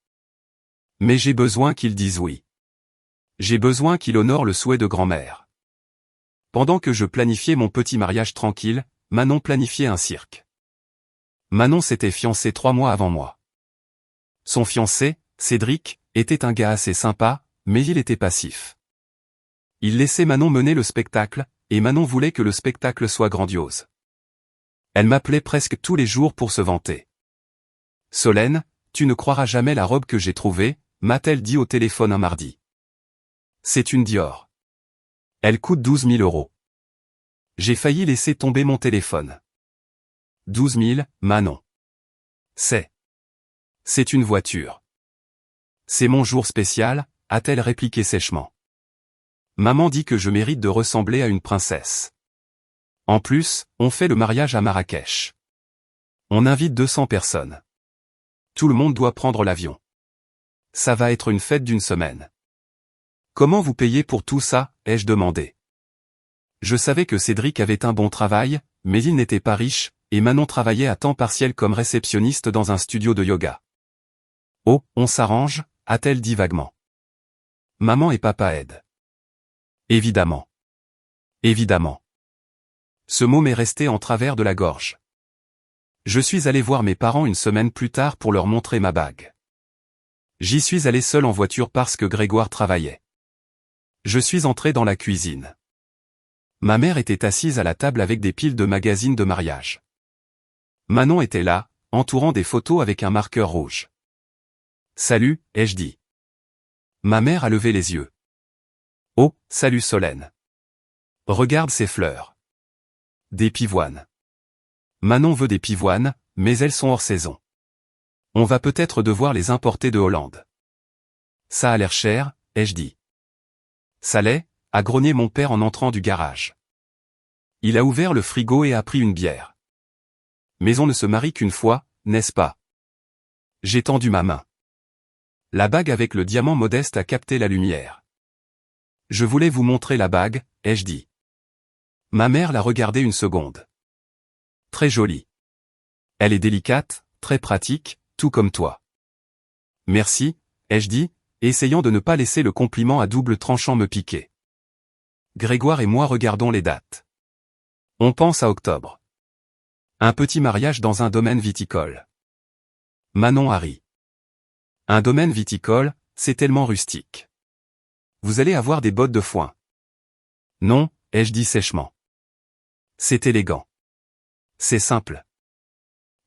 Mais j'ai besoin qu'il dise oui. J'ai besoin qu'il honore le souhait de grand-mère. Pendant que je planifiais mon petit mariage tranquille, Manon planifiait un cirque. Manon s'était fiancée 3 mois avant moi. Son fiancé, Cédric, était un gars assez sympa, mais il était passif. Il laissait Manon mener le spectacle, et Manon voulait que le spectacle soit grandiose. Elle m'appelait presque tous les jours pour se vanter. « Solène, tu ne croiras jamais la robe que j'ai trouvée », m'a-t-elle dit au téléphone un mardi. C'est une Dior. Elle coûte 12 000 €. J'ai failli laisser tomber mon téléphone. 12 000, Manon. C'est une voiture. C'est mon jour spécial, a-t-elle répliqué sèchement. Maman dit que je mérite de ressembler à une princesse. En plus, on fait le mariage à Marrakech. On invite 200 personnes. Tout le monde doit prendre l'avion. Ça va être une fête d'une semaine. Comment vous payez pour tout ça, ai-je demandé. Je savais que Cédric avait un bon travail, mais il n'était pas riche, et Manon travaillait à temps partiel comme réceptionniste dans un studio de yoga. Oh, on s'arrange, a-t-elle dit vaguement. Maman et papa aident. Évidemment. Évidemment. Ce mot m'est resté en travers de la gorge. Je suis allé voir mes parents une semaine plus tard pour leur montrer ma bague. J'y suis allé seul en voiture parce que Grégoire travaillait. Je suis entré dans la cuisine. Ma mère était assise à la table avec des piles de magazines de mariage. Manon était là, entourant des photos avec un marqueur rouge. « Salut », ai-je dit. Ma mère a levé les yeux. « Oh, salut Solène. Regarde ces fleurs. Des pivoines. Manon veut des pivoines, mais elles sont hors saison. On va peut-être devoir les importer de Hollande. Ça a l'air cher, ai-je dit. Ça l'est, a grogné mon père en entrant du garage. Il a ouvert le frigo et a pris une bière. Mais on ne se marie qu'une fois, n'est-ce pas? J'ai tendu ma main. La bague avec le diamant modeste a capté la lumière. Je voulais vous montrer la bague, ai-je dit. Ma mère l'a regardée une seconde. Très jolie. Elle est délicate, très pratique, tout comme toi. Merci, ai-je dit, essayant de ne pas laisser le compliment à double tranchant me piquer. Grégoire et moi regardons les dates. On pense à octobre. Un petit mariage dans un domaine viticole. Manon a ri. Un domaine viticole, c'est tellement rustique. Vous allez avoir des bottes de foin. Non, ai-je dit sèchement. C'est élégant. C'est simple.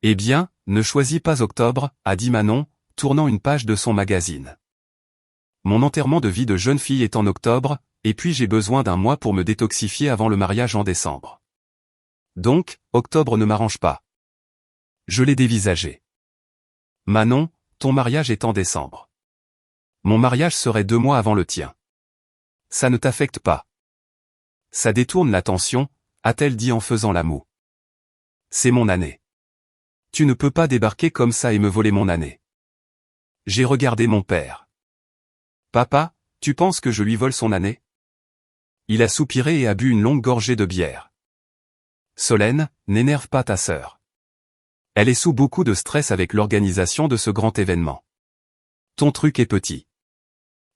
Eh bien, ne choisis pas octobre, a dit Manon, tournant une page de son magazine. Mon enterrement de vie de jeune fille est en octobre, et puis j'ai besoin d'un mois pour me détoxifier avant le mariage en décembre. Donc, octobre ne m'arrange pas. Je l'ai dévisagé. Manon, ton mariage est en décembre. Mon mariage serait 2 mois avant le tien. Ça ne t'affecte pas. Ça détourne l'attention, a-t-elle dit en faisant la moue. C'est mon année. Tu ne peux pas débarquer comme ça et me voler mon année. J'ai regardé mon père. Papa, tu penses que je lui vole son année? Il a soupiré et a bu une longue gorgée de bière. Solène, n'énerve pas ta sœur. Elle est sous beaucoup de stress avec l'organisation de ce grand événement. Ton truc est petit.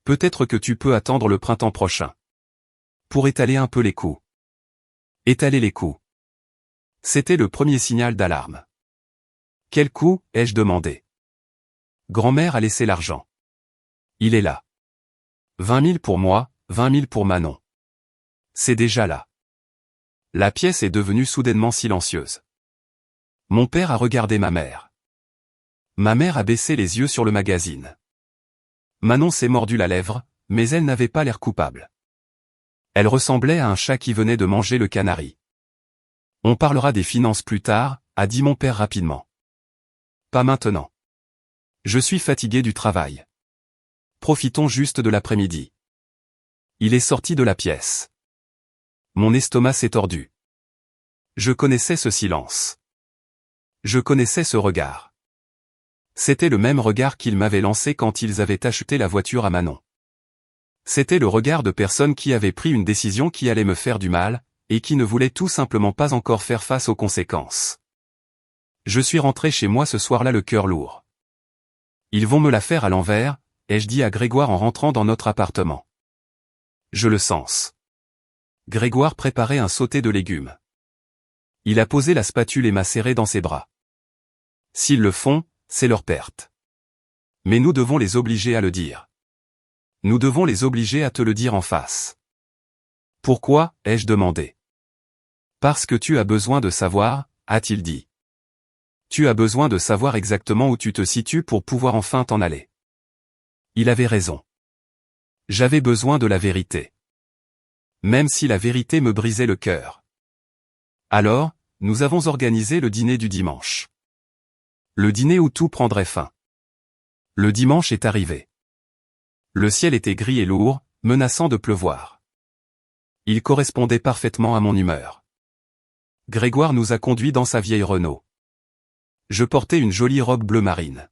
Peut-être que tu peux attendre le printemps prochain. Pour étaler un peu les coûts. Étaler les coûts. C'était le premier signal d'alarme. Quel coût, ai-je demandé. Grand-mère a laissé l'argent. Il est là. 20 000 pour moi, 20 000 pour Manon. C'est déjà là. La pièce est devenue soudainement silencieuse. Mon père a regardé ma mère. Ma mère a baissé les yeux sur le magazine. Manon s'est mordu la lèvre, mais elle n'avait pas l'air coupable. Elle ressemblait à un chat qui venait de manger le canari. On parlera des finances plus tard, a dit mon père rapidement. Pas maintenant. Je suis fatigué du travail. Profitons juste de l'après-midi. Il est sorti de la pièce. Mon estomac s'est tordu. Je connaissais ce silence. Je connaissais ce regard. C'était le même regard qu'ils m'avaient lancé quand ils avaient acheté la voiture à Manon. C'était le regard de personnes qui avaient pris une décision qui allait me faire du mal, et qui ne voulaient tout simplement pas encore faire face aux conséquences. Je suis rentré chez moi ce soir-là le cœur lourd. Ils vont me la faire à l'envers, ai-je dit à Grégoire en rentrant dans notre appartement. Je le sens. Grégoire préparait un sauté de légumes. Il a posé la spatule et m'a serré dans ses bras. S'ils le font, c'est leur perte. Mais nous devons les obliger à le dire. Nous devons les obliger à te le dire en face. Pourquoi, ai-je demandé. Parce que tu as besoin de savoir, a-t-il dit. Tu as besoin de savoir exactement où tu te situes pour pouvoir enfin t'en aller. Il avait raison. J'avais besoin de la vérité. Même si la vérité me brisait le cœur. Alors, nous avons organisé le dîner du dimanche. Le dîner où tout prendrait fin. Le dimanche est arrivé. Le ciel était gris et lourd, menaçant de pleuvoir. Il correspondait parfaitement à mon humeur. Grégoire nous a conduits dans sa vieille Renault. Je portais une jolie robe bleu marine.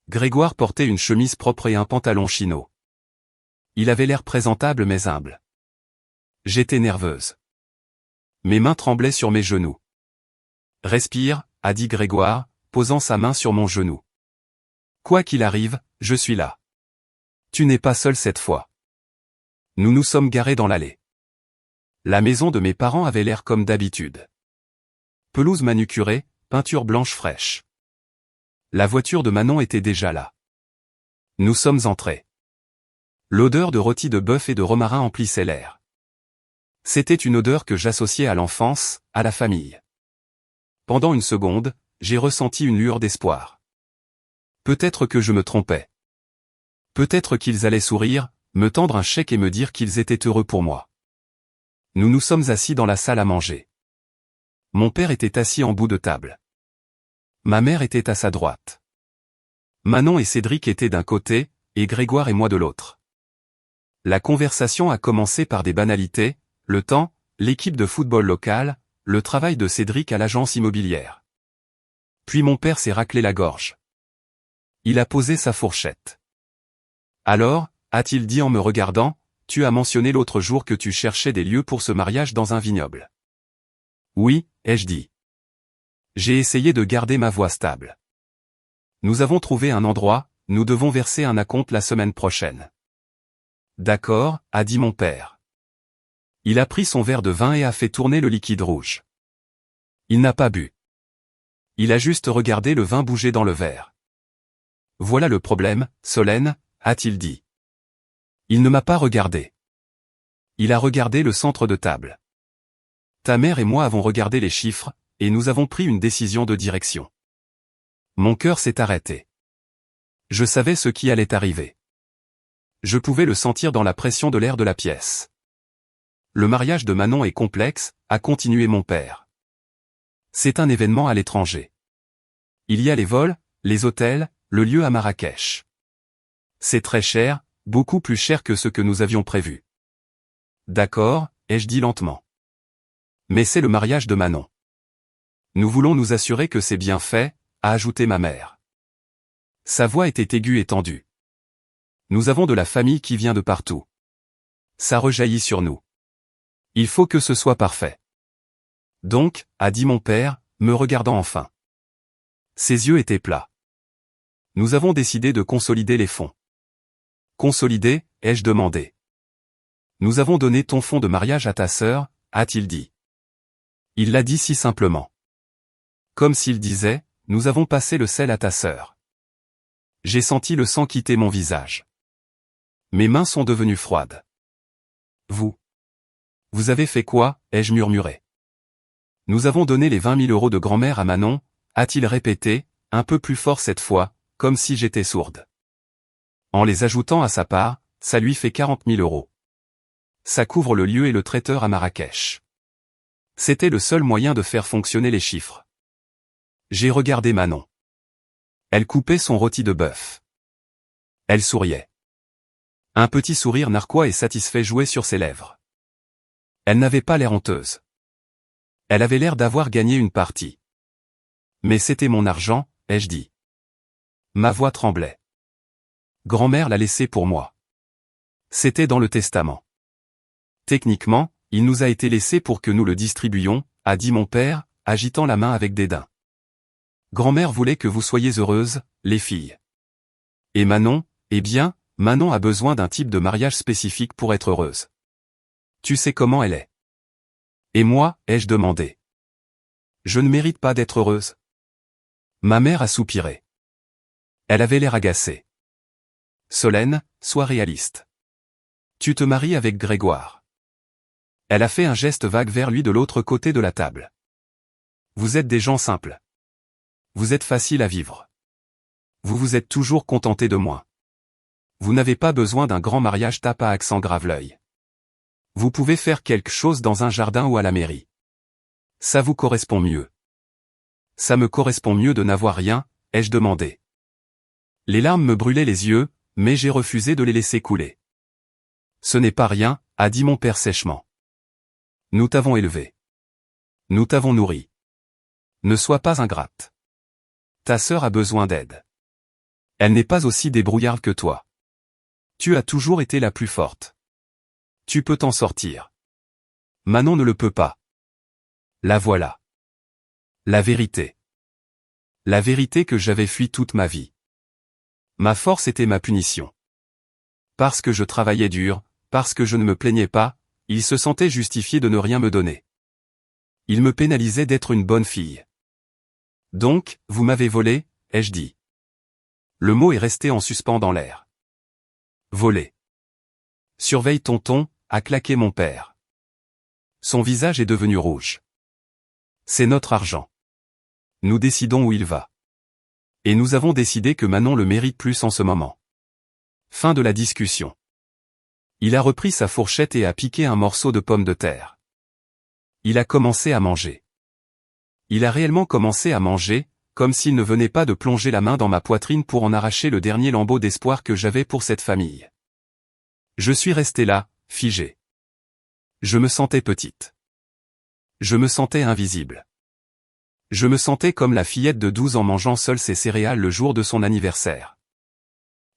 Grégoire portait une chemise propre et un pantalon chino. Il avait l'air présentable mais humble. J'étais nerveuse. Mes mains tremblaient sur mes genoux. Respire, a dit Grégoire, posant sa main sur mon genou. Quoi qu'il arrive, je suis là. Tu n'es pas seul cette fois. Nous nous sommes garés dans l'allée. La maison de mes parents avait l'air comme d'habitude. Pelouse manucurée, peinture blanche fraîche. La voiture de Manon était déjà là. Nous sommes entrés. L'odeur de rôti de bœuf et de romarin emplissait l'air. C'était une odeur que j'associais à l'enfance, à la famille. Pendant une seconde, j'ai ressenti une lueur d'espoir. Peut-être que je me trompais. Peut-être qu'ils allaient sourire, me tendre un chèque et me dire qu'ils étaient heureux pour moi. Nous nous sommes assis dans la salle à manger. Mon père était assis en bout de table. Ma mère était à sa droite. Manon et Cédric étaient d'un côté, et Grégoire et moi de l'autre. La conversation a commencé par des banalités, le temps, l'équipe de football locale, le travail de Cédric à l'agence immobilière. Puis mon père s'est raclé la gorge. Il a posé sa fourchette. Alors, a-t-il dit en me regardant, tu as mentionné l'autre jour que tu cherchais des lieux pour ce mariage dans un vignoble. Oui, ai-je dit. J'ai essayé de garder ma voix stable. Nous avons trouvé un endroit, nous devons verser un acompte la semaine prochaine. D'accord, a dit mon père. Il a pris son verre de vin et a fait tourner le liquide rouge. Il n'a pas bu. Il a juste regardé le vin bouger dans le verre. Voilà le problème, Solène, a-t-il dit. Il ne m'a pas regardé. Il a regardé le centre de table. Ta mère et moi avons regardé les chiffres, et nous avons pris une décision de direction. Mon cœur s'est arrêté. Je savais ce qui allait arriver. Je pouvais le sentir dans la pression de l'air de la pièce. Le mariage de Manon est complexe, a continué mon père. C'est un événement à l'étranger. Il y a les vols, les hôtels, le lieu à Marrakech. C'est très cher, beaucoup plus cher que ce que nous avions prévu. D'accord, ai-je dit lentement. Mais c'est le mariage de Manon. Nous voulons nous assurer que c'est bien fait, a ajouté ma mère. Sa voix était aiguë et tendue. Nous avons de la famille qui vient de partout. Ça rejaillit sur nous. Il faut que ce soit parfait. Donc, a dit mon père, me regardant enfin. Ses yeux étaient plats. Nous avons décidé de consolider les fonds. Consolider, ai-je demandé. Nous avons donné ton fonds de mariage à ta sœur, a-t-il dit. Il l'a dit si simplement. Comme s'il disait, nous avons passé le sel à ta sœur. J'ai senti le sang quitter mon visage. Mes mains sont devenues froides. Vous avez fait quoi, ai-je murmuré. Nous avons donné les 20 000 € de grand-mère à Manon, a-t-il répété, un peu plus fort cette fois, comme si j'étais sourde. En les ajoutant à sa part, ça lui fait 40 000 €. Ça couvre le lieu et le traiteur à Marrakech. C'était le seul moyen de faire fonctionner les chiffres. J'ai regardé Manon. Elle coupait son rôti de bœuf. Elle souriait. Un petit sourire narquois et satisfait jouait sur ses lèvres. Elle n'avait pas l'air honteuse. Elle avait l'air d'avoir gagné une partie. Mais c'était mon argent, ai-je dit. Ma voix tremblait. Grand-mère l'a laissé pour moi. C'était dans le testament. Techniquement, il nous a été laissé pour que nous le distribuions, a dit mon père, agitant la main avec dédain. Grand-mère voulait que vous soyez heureuses, les filles. Et Manon, Eh bien, Manon a besoin d'un type de mariage spécifique pour être heureuse. Tu sais comment elle est. Et moi, ai-je demandé. Je ne mérite pas d'être heureuse. Ma mère a soupiré. Elle avait l'air agacée. Solène, sois réaliste. Tu te maries avec Grégoire. Elle a fait un geste vague vers lui de l'autre côté de la table. Vous êtes des gens simples. Vous êtes faciles à vivre. Vous vous êtes toujours contenté de moi. Vous n'avez pas besoin d'un grand mariage, tape à accent grave l'œil. Vous pouvez faire quelque chose dans un jardin ou à la mairie. Ça vous correspond mieux. Ça me correspond mieux de n'avoir rien, ai-je demandé. Les larmes me brûlaient les yeux, mais j'ai refusé de les laisser couler. Ce n'est pas rien, a dit mon père sèchement. Nous t'avons élevé. Nous t'avons nourri. Ne sois pas ingrate. Ta sœur a besoin d'aide. Elle n'est pas aussi débrouillarde que toi. Tu as toujours été la plus forte. Tu peux t'en sortir. Manon ne le peut pas. La voilà. La vérité. La vérité que j'avais fui toute ma vie. Ma force était ma punition. Parce que je travaillais dur, parce que je ne me plaignais pas, il se sentait justifié de ne rien me donner. Il me pénalisait d'être une bonne fille. Donc, vous m'avez volé, ai-je dit. Le mot est resté en suspens dans l'air. Voler. Surveille tonton, a claqué mon père. Son visage est devenu rouge. C'est notre argent. Nous décidons où il va. Et nous avons décidé que Manon le mérite plus en ce moment. Fin de la discussion. Il a repris sa fourchette et a piqué un morceau de pomme de terre. Il a commencé à manger. Il a réellement commencé à manger, comme s'il ne venait pas de plonger la main dans ma poitrine pour en arracher le dernier lambeau d'espoir que j'avais pour cette famille. Je suis resté là, figé. Je me sentais petite. Je me sentais invisible. Je me sentais comme la fillette de 12 ans mangeant seule ses céréales le jour de son anniversaire.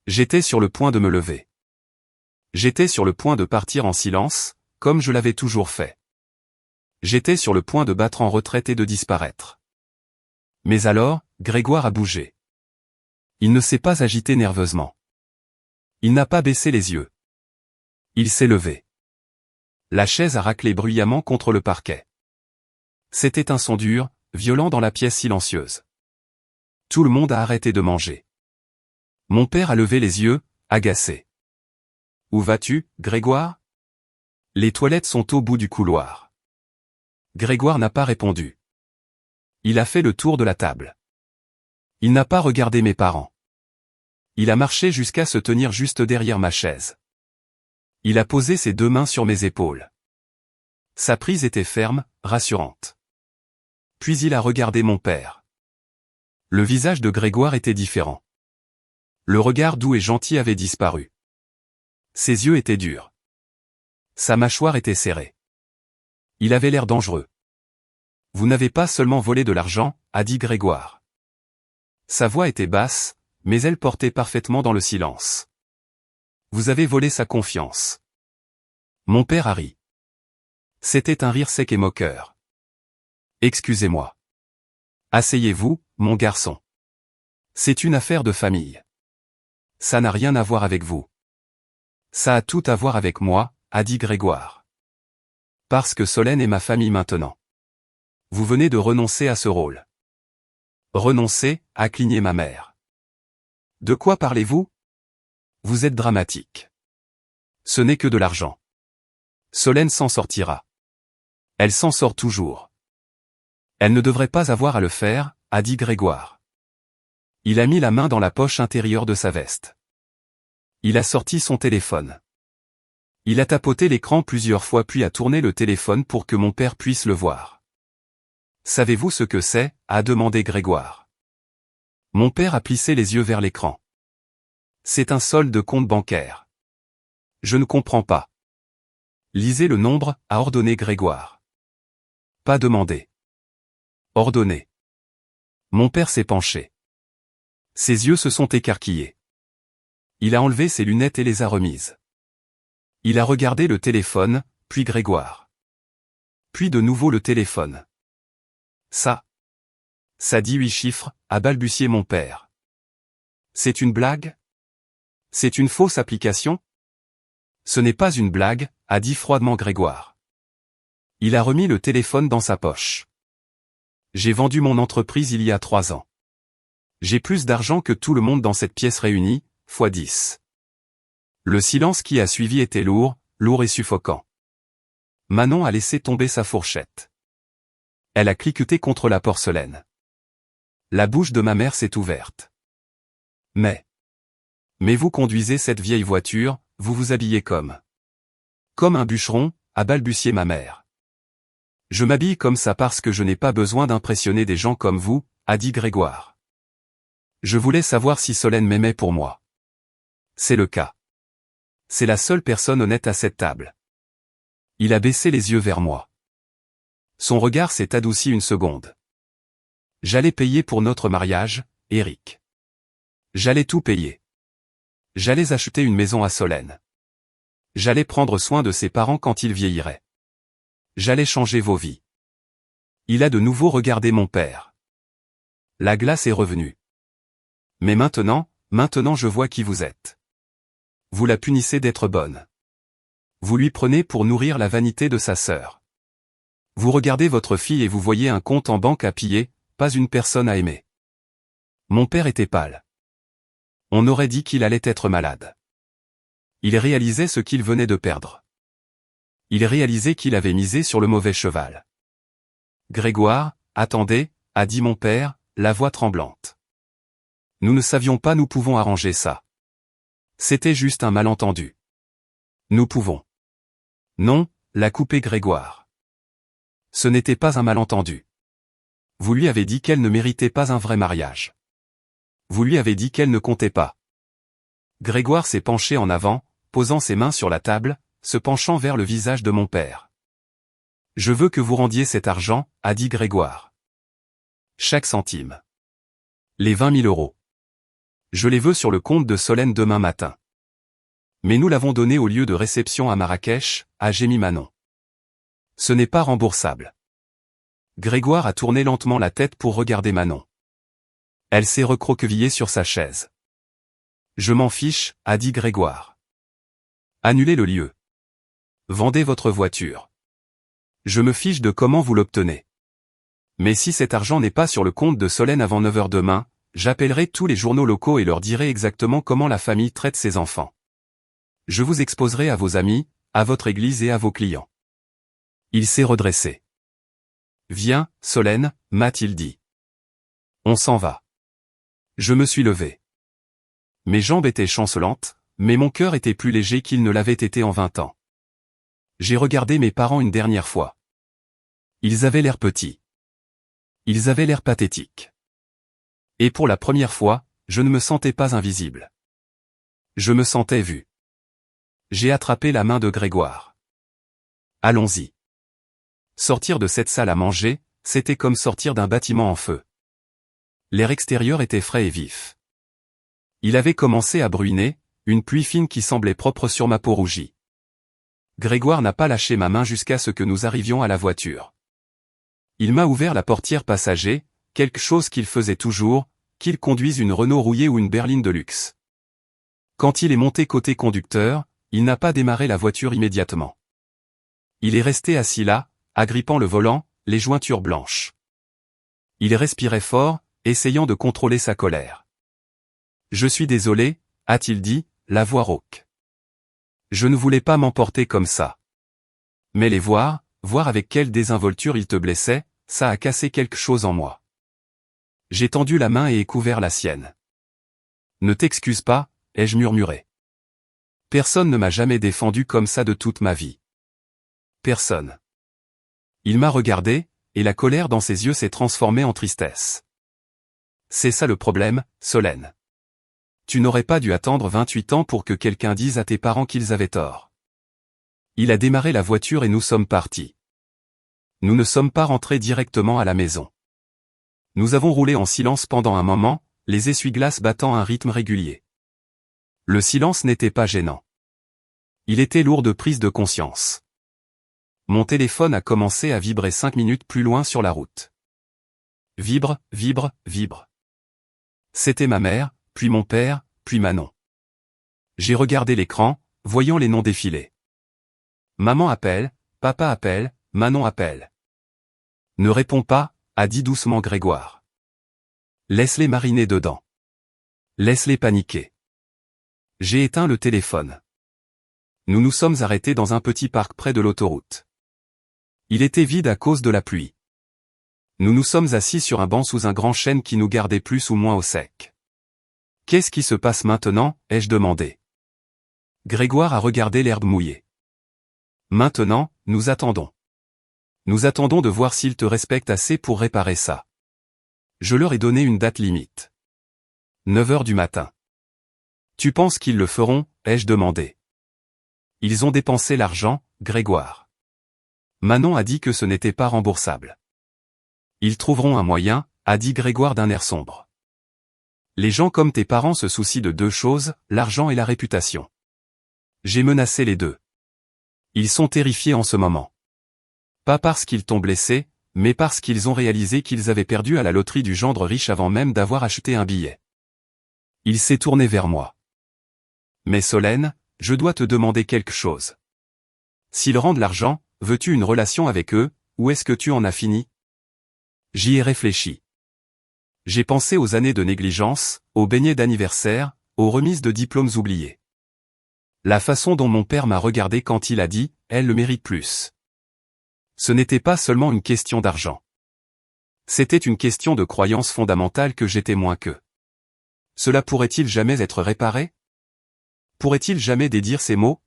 J'étais sur le point de me lever. J'étais sur le point de partir en silence, comme je l'avais toujours fait. J'étais sur le point de battre en retraite et de disparaître. Mais alors, Grégoire a bougé. Il ne s'est pas agité nerveusement. Il n'a pas baissé les yeux. Il s'est levé. La chaise a raclé bruyamment contre le parquet. C'était un son dur, violent dans la pièce silencieuse. Tout le monde a arrêté de manger. Mon père a levé les yeux, agacé. Où vas-tu, Grégoire? Les toilettes sont au bout du couloir. Grégoire n'a pas répondu. Il a fait le tour de la table. Il n'a pas regardé mes parents. Il a marché jusqu'à se tenir juste derrière ma chaise. Il a posé ses deux mains sur mes épaules. Sa prise était ferme, rassurante. Puis il a regardé mon père. Le visage de Grégoire était différent. Le regard doux et gentil avait disparu. Ses yeux étaient durs. Sa mâchoire était serrée. Il avait l'air dangereux. Vous n'avez pas seulement volé de l'argent, a dit Grégoire. Sa voix était basse, mais elle portait parfaitement dans le silence. Vous avez volé sa confiance. Mon père a ri. C'était un rire sec et moqueur. Excusez-moi. Asseyez-vous, mon garçon. C'est une affaire de famille. Ça n'a rien à voir avec vous. Ça a tout à voir avec moi, a dit Grégoire. Parce que Solène est ma famille maintenant. Vous venez de renoncer à ce rôle. Renoncer, a cligné ma mère. De quoi parlez-vous? Vous êtes dramatique. Ce n'est que de l'argent. Solène s'en sortira. Elle s'en sort toujours. Elle ne devrait pas avoir à le faire, a dit Grégoire. Il a mis la main dans la poche intérieure de sa veste. Il a sorti son téléphone. Il a tapoté l'écran plusieurs fois puis a tourné le téléphone pour que mon père puisse le voir. Savez-vous ce que c'est? A demandé Grégoire. Mon père a plissé les yeux vers l'écran. C'est un solde de compte bancaire. Je ne comprends pas. Lisez le nombre, a ordonné Grégoire. Pas demandé. Ordonné. Mon père s'est penché. Ses yeux se sont écarquillés. Il a enlevé ses lunettes et les a remises. Il a regardé le téléphone, puis Grégoire. Puis de nouveau le téléphone. Ça dit 8 chiffres, a balbutié mon père. C'est une blague? C'est une fausse application? Ce n'est pas une blague, a dit froidement Grégoire. Il a remis le téléphone dans sa poche. J'ai vendu mon entreprise il y a 3 ans. J'ai plus d'argent que tout le monde dans cette pièce réunie, fois 10. Le silence qui a suivi était lourd, lourd et suffocant. Manon a laissé tomber sa fourchette. Elle a cliqueté contre la porcelaine. La bouche de ma mère s'est ouverte. Mais vous conduisez cette vieille voiture, vous vous habillez comme un bûcheron, a balbutié ma mère. Je m'habille comme ça parce que je n'ai pas besoin d'impressionner des gens comme vous, a dit Grégoire. Je voulais savoir si Solène m'aimait pour moi. C'est le cas. C'est la seule personne honnête à cette table. Il a baissé les yeux vers moi. Son regard s'est adouci une seconde. J'allais payer pour notre mariage, Éric. J'allais tout payer. J'allais acheter une maison à Solène. J'allais prendre soin de ses parents quand ils vieilliraient. J'allais changer vos vies. Il a de nouveau regardé mon père. La glace est revenue. Mais maintenant je vois qui vous êtes. Vous la punissez d'être bonne. Vous lui prenez pour nourrir la vanité de sa sœur. Vous regardez votre fille et vous voyez un compte en banque à piller, pas une personne à aimer. Mon père était pâle. On aurait dit qu'il allait être malade. Il réalisait ce qu'il venait de perdre. Il réalisait qu'il avait misé sur le mauvais cheval. Grégoire, attendez, a dit mon père, la voix tremblante. Nous ne savions pas, nous pouvons arranger ça. C'était juste un malentendu. Nous pouvons. Non, l'a coupé Grégoire. Ce n'était pas un malentendu. Vous lui avez dit qu'elle ne méritait pas un vrai mariage. Vous lui avez dit qu'elle ne comptait pas. Grégoire s'est penché en avant, posant ses mains sur la table, se penchant vers le visage de mon père. Je veux que vous rendiez cet argent, a dit Grégoire. Chaque centime. Les 20 000 euros. Je les veux sur le compte de Solène demain matin. Mais nous l'avons donné au lieu de réception à Marrakech, a gémi Manon. Ce n'est pas remboursable. Grégoire a tourné lentement la tête pour regarder Manon. Elle s'est recroquevillée sur sa chaise. Je m'en fiche, a dit Grégoire. Annulez le lieu. Vendez votre voiture. Je me fiche de comment vous l'obtenez. Mais si cet argent n'est pas sur le compte de Solène avant 9 h demain, j'appellerai tous les journaux locaux et leur dirai exactement comment la famille traite ses enfants. Je vous exposerai à vos amis, à votre église et à vos clients. Il s'est redressé. Viens, Solène, m'a-t-il dit. On s'en va. Je me suis levé. Mes jambes étaient chancelantes, mais mon cœur était plus léger qu'il ne l'avait été en 20 ans. J'ai regardé mes parents une dernière fois. Ils avaient l'air petits. Ils avaient l'air pathétiques. Et pour la première fois, je ne me sentais pas invisible. Je me sentais vu. J'ai attrapé la main de Grégoire. Allons-y. Sortir de cette salle à manger, c'était comme sortir d'un bâtiment en feu. L'air extérieur était frais et vif. Il avait commencé à bruiner, une pluie fine qui semblait propre sur ma peau rougie. Grégoire n'a pas lâché ma main jusqu'à ce que nous arrivions à la voiture. Il m'a ouvert la portière passager, quelque chose qu'il faisait toujours, qu'il conduise une Renault rouillée ou une berline de luxe. Quand il est monté côté conducteur, il n'a pas démarré la voiture immédiatement. Il est resté assis là, agrippant le volant, les jointures blanches. Il respirait fort, essayant de contrôler sa colère. « Je suis désolé », a-t-il dit, la voix rauque. Je ne voulais pas m'emporter comme ça. Mais les voir avec quelle désinvolture il te blessait, ça a cassé quelque chose en moi. J'ai tendu la main et ai couvert la sienne. Ne t'excuse pas, ai-je murmuré. Personne ne m'a jamais défendu comme ça de toute ma vie. Personne. Il m'a regardé, et la colère dans ses yeux s'est transformée en tristesse. C'est ça le problème, Solène. Tu n'aurais pas dû attendre 28 ans pour que quelqu'un dise à tes parents qu'ils avaient tort. Il a démarré la voiture et nous sommes partis. Nous ne sommes pas rentrés directement à la maison. Nous avons roulé en silence pendant un moment, les essuie-glaces battant un rythme régulier. Le silence n'était pas gênant. Il était lourd de prise de conscience. Mon téléphone a commencé à vibrer 5 minutes plus loin sur la route. Vibre, vibre, vibre. C'était ma mère, puis mon père, puis Manon. J'ai regardé l'écran, voyant les noms défiler. Maman appelle, papa appelle, Manon appelle. Ne réponds pas, a dit doucement Grégoire. Laisse-les mariner dedans. Laisse-les paniquer. J'ai éteint le téléphone. Nous nous sommes arrêtés dans un petit parc près de l'autoroute. Il était vide à cause de la pluie. Nous nous sommes assis sur un banc sous un grand chêne qui nous gardait plus ou moins au sec. Qu'est-ce qui se passe maintenant, ai-je demandé. Grégoire a regardé l'herbe mouillée. Maintenant, nous attendons. Nous attendons de voir s'ils te respectent assez pour réparer ça. Je leur ai donné une date limite. 9 heures du matin. Tu penses qu'ils le feront, ai-je demandé. Ils ont dépensé l'argent, Grégoire. Manon a dit que ce n'était pas remboursable. Ils trouveront un moyen, a dit Grégoire d'un air sombre. Les gens comme tes parents se soucient de deux choses, l'argent et la réputation. J'ai menacé les deux. Ils sont terrifiés en ce moment. Pas parce qu'ils t'ont blessé, mais parce qu'ils ont réalisé qu'ils avaient perdu à la loterie du gendre riche avant même d'avoir acheté un billet. Il s'est tourné vers moi. Mais Solène, je dois te demander quelque chose. S'ils rendent l'argent, veux-tu une relation avec eux, ou est-ce que tu en as fini? J'y ai réfléchi. J'ai pensé aux années de négligence, aux beignets d'anniversaire, aux remises de diplômes oubliés. La façon dont mon père m'a regardé quand il a dit « elle le mérite plus ». Ce n'était pas seulement une question d'argent. C'était une question de croyance fondamentale que j'étais moins qu'eux. Cela pourrait-il jamais être réparé? Pourrait-il jamais dédire ces mots?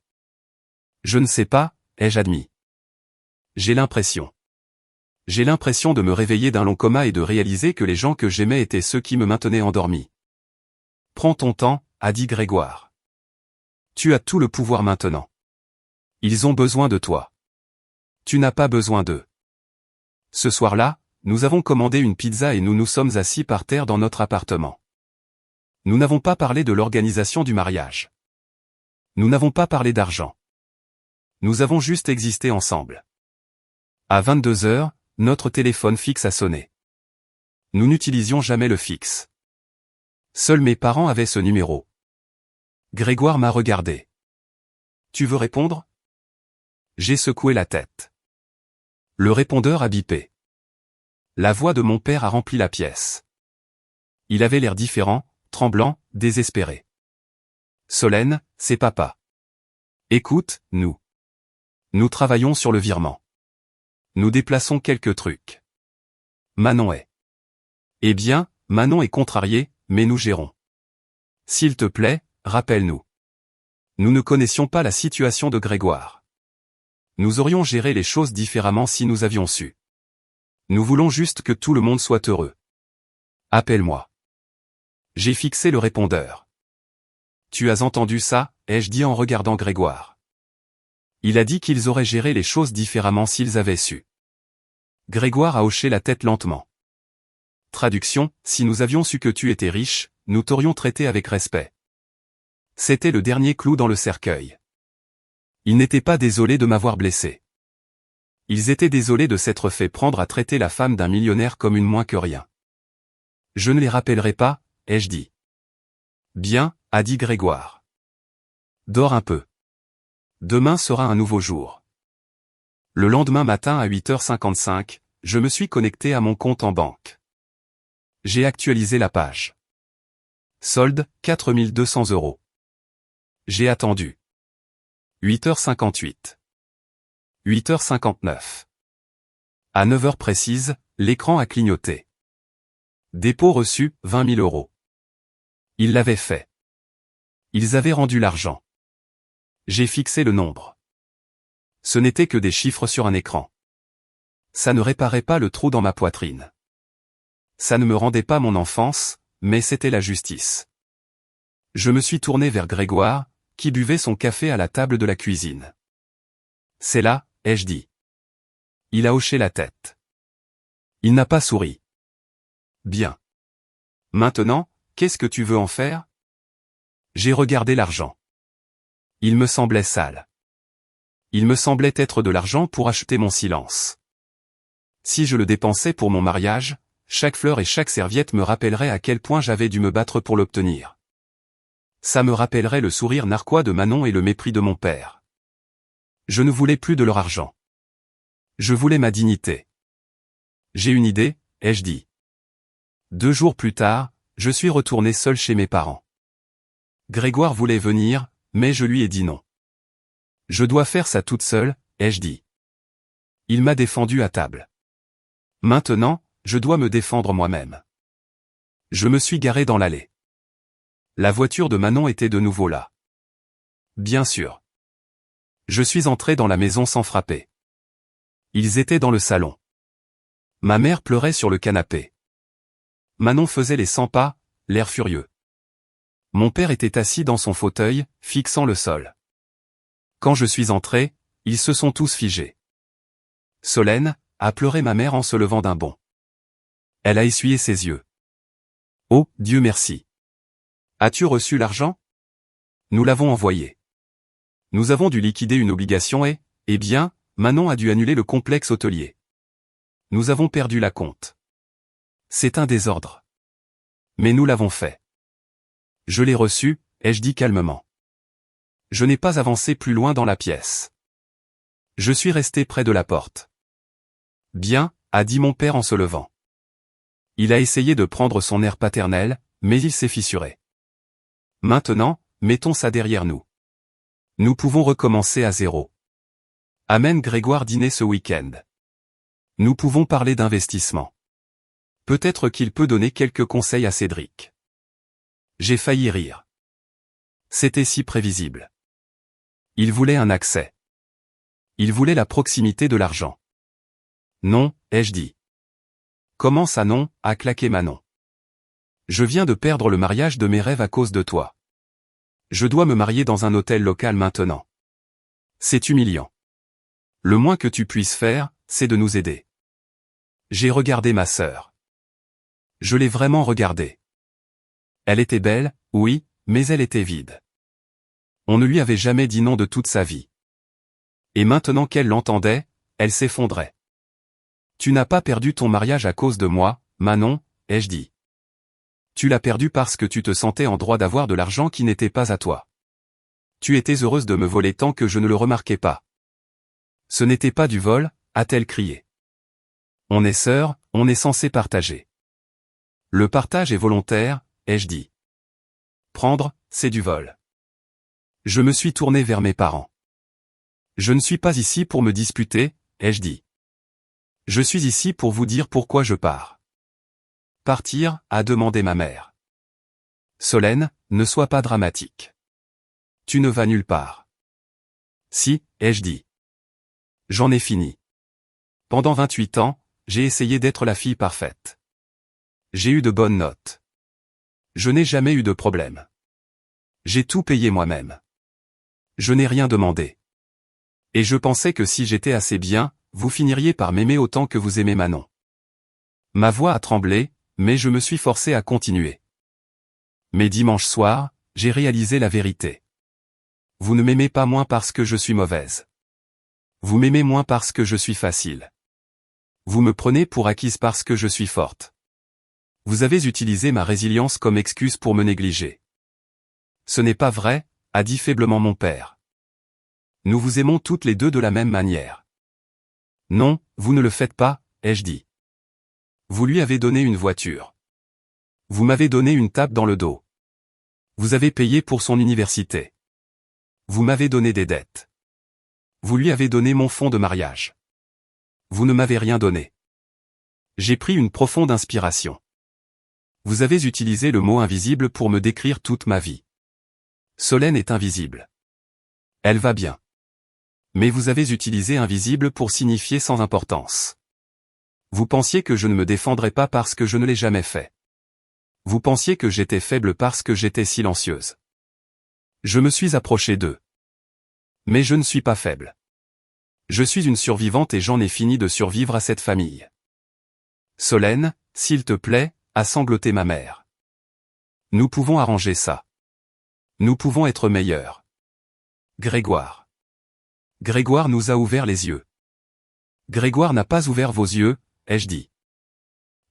Je ne sais pas, ai-je admis. J'ai l'impression. J'ai l'impression de me réveiller d'un long coma et de réaliser que les gens que j'aimais étaient ceux qui me maintenaient endormi. Prends ton temps, a dit Grégoire. Tu as tout le pouvoir maintenant. Ils ont besoin de toi. Tu n'as pas besoin d'eux. Ce soir-là, nous avons commandé une pizza et nous nous sommes assis par terre dans notre appartement. Nous n'avons pas parlé de l'organisation du mariage. Nous n'avons pas parlé d'argent. Nous avons juste existé ensemble. À 22 heures, notre téléphone fixe a sonné. Nous n'utilisions jamais le fixe. Seuls mes parents avaient ce numéro. Grégoire m'a regardé. Tu veux répondre? J'ai secoué la tête. Le répondeur a bipé. La voix de mon père a rempli la pièce. Il avait l'air différent, tremblant, désespéré. Solène, c'est papa. Écoute, nous travaillons sur le virement. Nous déplaçons quelques trucs. Manon est. Eh bien, Manon est contrariée, mais nous gérons. S'il te plaît, rappelle-nous. Nous ne connaissions pas la situation de Grégoire. Nous aurions géré les choses différemment si nous avions su. Nous voulons juste que tout le monde soit heureux. Appelle-moi. J'ai fixé le répondeur. Tu as entendu ça, ai-je dit en regardant Grégoire. Il a dit qu'ils auraient géré les choses différemment s'ils avaient su. Grégoire a hoché la tête lentement. Traduction, si nous avions su que tu étais riche, nous t'aurions traité avec respect. C'était le dernier clou dans le cercueil. Ils n'étaient pas désolés de m'avoir blessé. Ils étaient désolés de s'être fait prendre à traiter la femme d'un millionnaire comme une moins que rien. Je ne les rappellerai pas, ai-je dit. Bien, a dit Grégoire. Dors un peu. Demain sera un nouveau jour. Le lendemain matin à 8h55, je me suis connecté à mon compte en banque. J'ai actualisé la page. Solde, 4200 €. J'ai attendu. 8h58. 8h59. À 9h précise, l'écran a clignoté. Dépôt reçu, 20 000 €. Ils l'avaient fait. Ils avaient rendu l'argent. J'ai fixé le nombre. Ce n'était que des chiffres sur un écran. Ça ne réparait pas le trou dans ma poitrine. Ça ne me rendait pas mon enfance, mais c'était la justice. Je me suis tourné vers Grégoire, qui buvait son café à la table de la cuisine. C'est là, ai-je dit. Il a hoché la tête. Il n'a pas souri. Bien. Maintenant, qu'est-ce que tu veux en faire? J'ai regardé l'argent. Il me semblait sale. Il me semblait être de l'argent pour acheter mon silence. Si je le dépensais pour mon mariage, chaque fleur et chaque serviette me rappelleraient à quel point j'avais dû me battre pour l'obtenir. Ça me rappellerait le sourire narquois de Manon et le mépris de mon père. Je ne voulais plus de leur argent. Je voulais ma dignité. J'ai une idée, ai-je dit. 2 jours plus tard, je suis retourné seul chez mes parents. Grégoire voulait venir, mais je lui ai dit non. Je dois faire ça toute seule, ai-je dit. Il m'a défendu à table. Maintenant, je dois me défendre moi-même. Je me suis garé dans l'allée. La voiture de Manon était de nouveau là. Bien sûr. Je suis entré dans la maison sans frapper. Ils étaient dans le salon. Ma mère pleurait sur le canapé. Manon faisait les 100 pas, l'air furieux. Mon père était assis dans son fauteuil, fixant le sol. Quand je suis entré, ils se sont tous figés. Solène a pleuré ma mère en se levant d'un bond. Elle a essuyé ses yeux. Oh, Dieu merci. As-tu reçu l'argent? Nous l'avons envoyé. Nous avons dû liquider une obligation et, eh bien, Manon a dû annuler le complexe hôtelier. Nous avons perdu la compte. C'est un désordre. Mais nous l'avons fait. Je l'ai reçu, ai-je dit calmement. Je n'ai pas avancé plus loin dans la pièce. Je suis resté près de la porte. Bien, a dit mon père en se levant. Il a essayé de prendre son air paternel, mais il s'est fissuré. Maintenant, mettons ça derrière nous. Nous pouvons recommencer à zéro. Amène Grégoire dîner ce week-end. Nous pouvons parler d'investissement. Peut-être qu'il peut donner quelques conseils à Cédric. J'ai failli rire. C'était si prévisible. Il voulait un accès. Il voulait la proximité de l'argent. Non, ai-je dit. Comment ça non, a claqué Manon. Je viens de perdre le mariage de mes rêves à cause de toi. Je dois me marier dans un hôtel local maintenant. C'est humiliant. Le moins que tu puisses faire, c'est de nous aider. J'ai regardé ma sœur. Je l'ai vraiment regardée. Elle était belle, oui, mais elle était vide. On ne lui avait jamais dit non de toute sa vie. Et maintenant qu'elle l'entendait, elle s'effondrait. Tu n'as pas perdu ton mariage à cause de moi, Manon, ai-je dit. Tu l'as perdu parce que tu te sentais en droit d'avoir de l'argent qui n'était pas à toi. Tu étais heureuse de me voler tant que je ne le remarquais pas. Ce n'était pas du vol, a-t-elle crié. On est sœurs, on est censé partager. Le partage est volontaire, ai-je dit. Prendre, c'est du vol. Je me suis tourné vers mes parents. Je ne suis pas ici pour me disputer, ai-je dit. Je suis ici pour vous dire pourquoi je pars. Partir, a demandé ma mère. Solène, ne sois pas dramatique. Tu ne vas nulle part. Si, ai-je dit. J'en ai fini. Pendant 28 ans, j'ai essayé d'être la fille parfaite. J'ai eu de bonnes notes. Je n'ai jamais eu de problème. J'ai tout payé moi-même. Je n'ai rien demandé. Et je pensais que si j'étais assez bien, vous finiriez par m'aimer autant que vous aimez Manon. Ma voix a tremblé, mais je me suis forcé à continuer. Mais dimanche soir, j'ai réalisé la vérité. Vous ne m'aimez pas moins parce que je suis mauvaise. Vous m'aimez moins parce que je suis facile. Vous me prenez pour acquise parce que je suis forte. Vous avez utilisé ma résilience comme excuse pour me négliger. Ce n'est pas vrai, a dit faiblement mon père. Nous vous aimons toutes les deux de la même manière. Non, vous ne le faites pas, ai-je dit. Vous lui avez donné une voiture. Vous m'avez donné une tape dans le dos. Vous avez payé pour son université. Vous m'avez donné des dettes. Vous lui avez donné mon fonds de mariage. Vous ne m'avez rien donné. J'ai pris une profonde inspiration. Vous avez utilisé le mot invisible pour me décrire toute ma vie. Solène est invisible. Elle va bien. Mais vous avez utilisé invisible pour signifier sans importance. Vous pensiez que je ne me défendrais pas parce que je ne l'ai jamais fait. Vous pensiez que j'étais faible parce que j'étais silencieuse. Je me suis approché d'eux. Mais je ne suis pas faible. Je suis une survivante et j'en ai fini de survivre à cette famille. Solène, s'il te plaît, a sangloté ma mère. Nous pouvons arranger ça. Nous pouvons être meilleurs. Grégoire. Grégoire nous a ouvert les yeux. Grégoire n'a pas ouvert vos yeux, ai-je dit.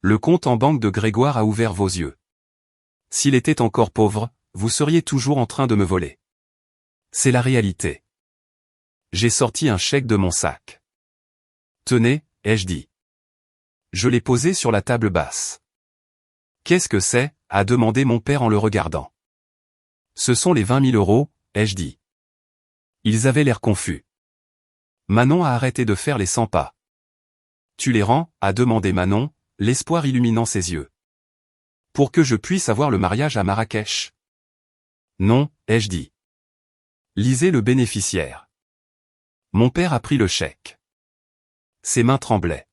Le compte en banque de Grégoire a ouvert vos yeux. S'il était encore pauvre, vous seriez toujours en train de me voler. C'est la réalité. J'ai sorti un chèque de mon sac. Tenez, ai-je dit. Je l'ai posé sur la table basse. Qu'est-ce que c'est, a demandé mon père en le regardant. Ce sont les 20 000 euros, ai-je dit. Ils avaient l'air confus. Manon a arrêté de faire les 100 pas. Tu les rends, a demandé Manon, l'espoir illuminant ses yeux. Pour que je puisse avoir le mariage à Marrakech. Non, ai-je dit. Lisez le bénéficiaire. Mon père a pris le chèque. Ses mains tremblaient.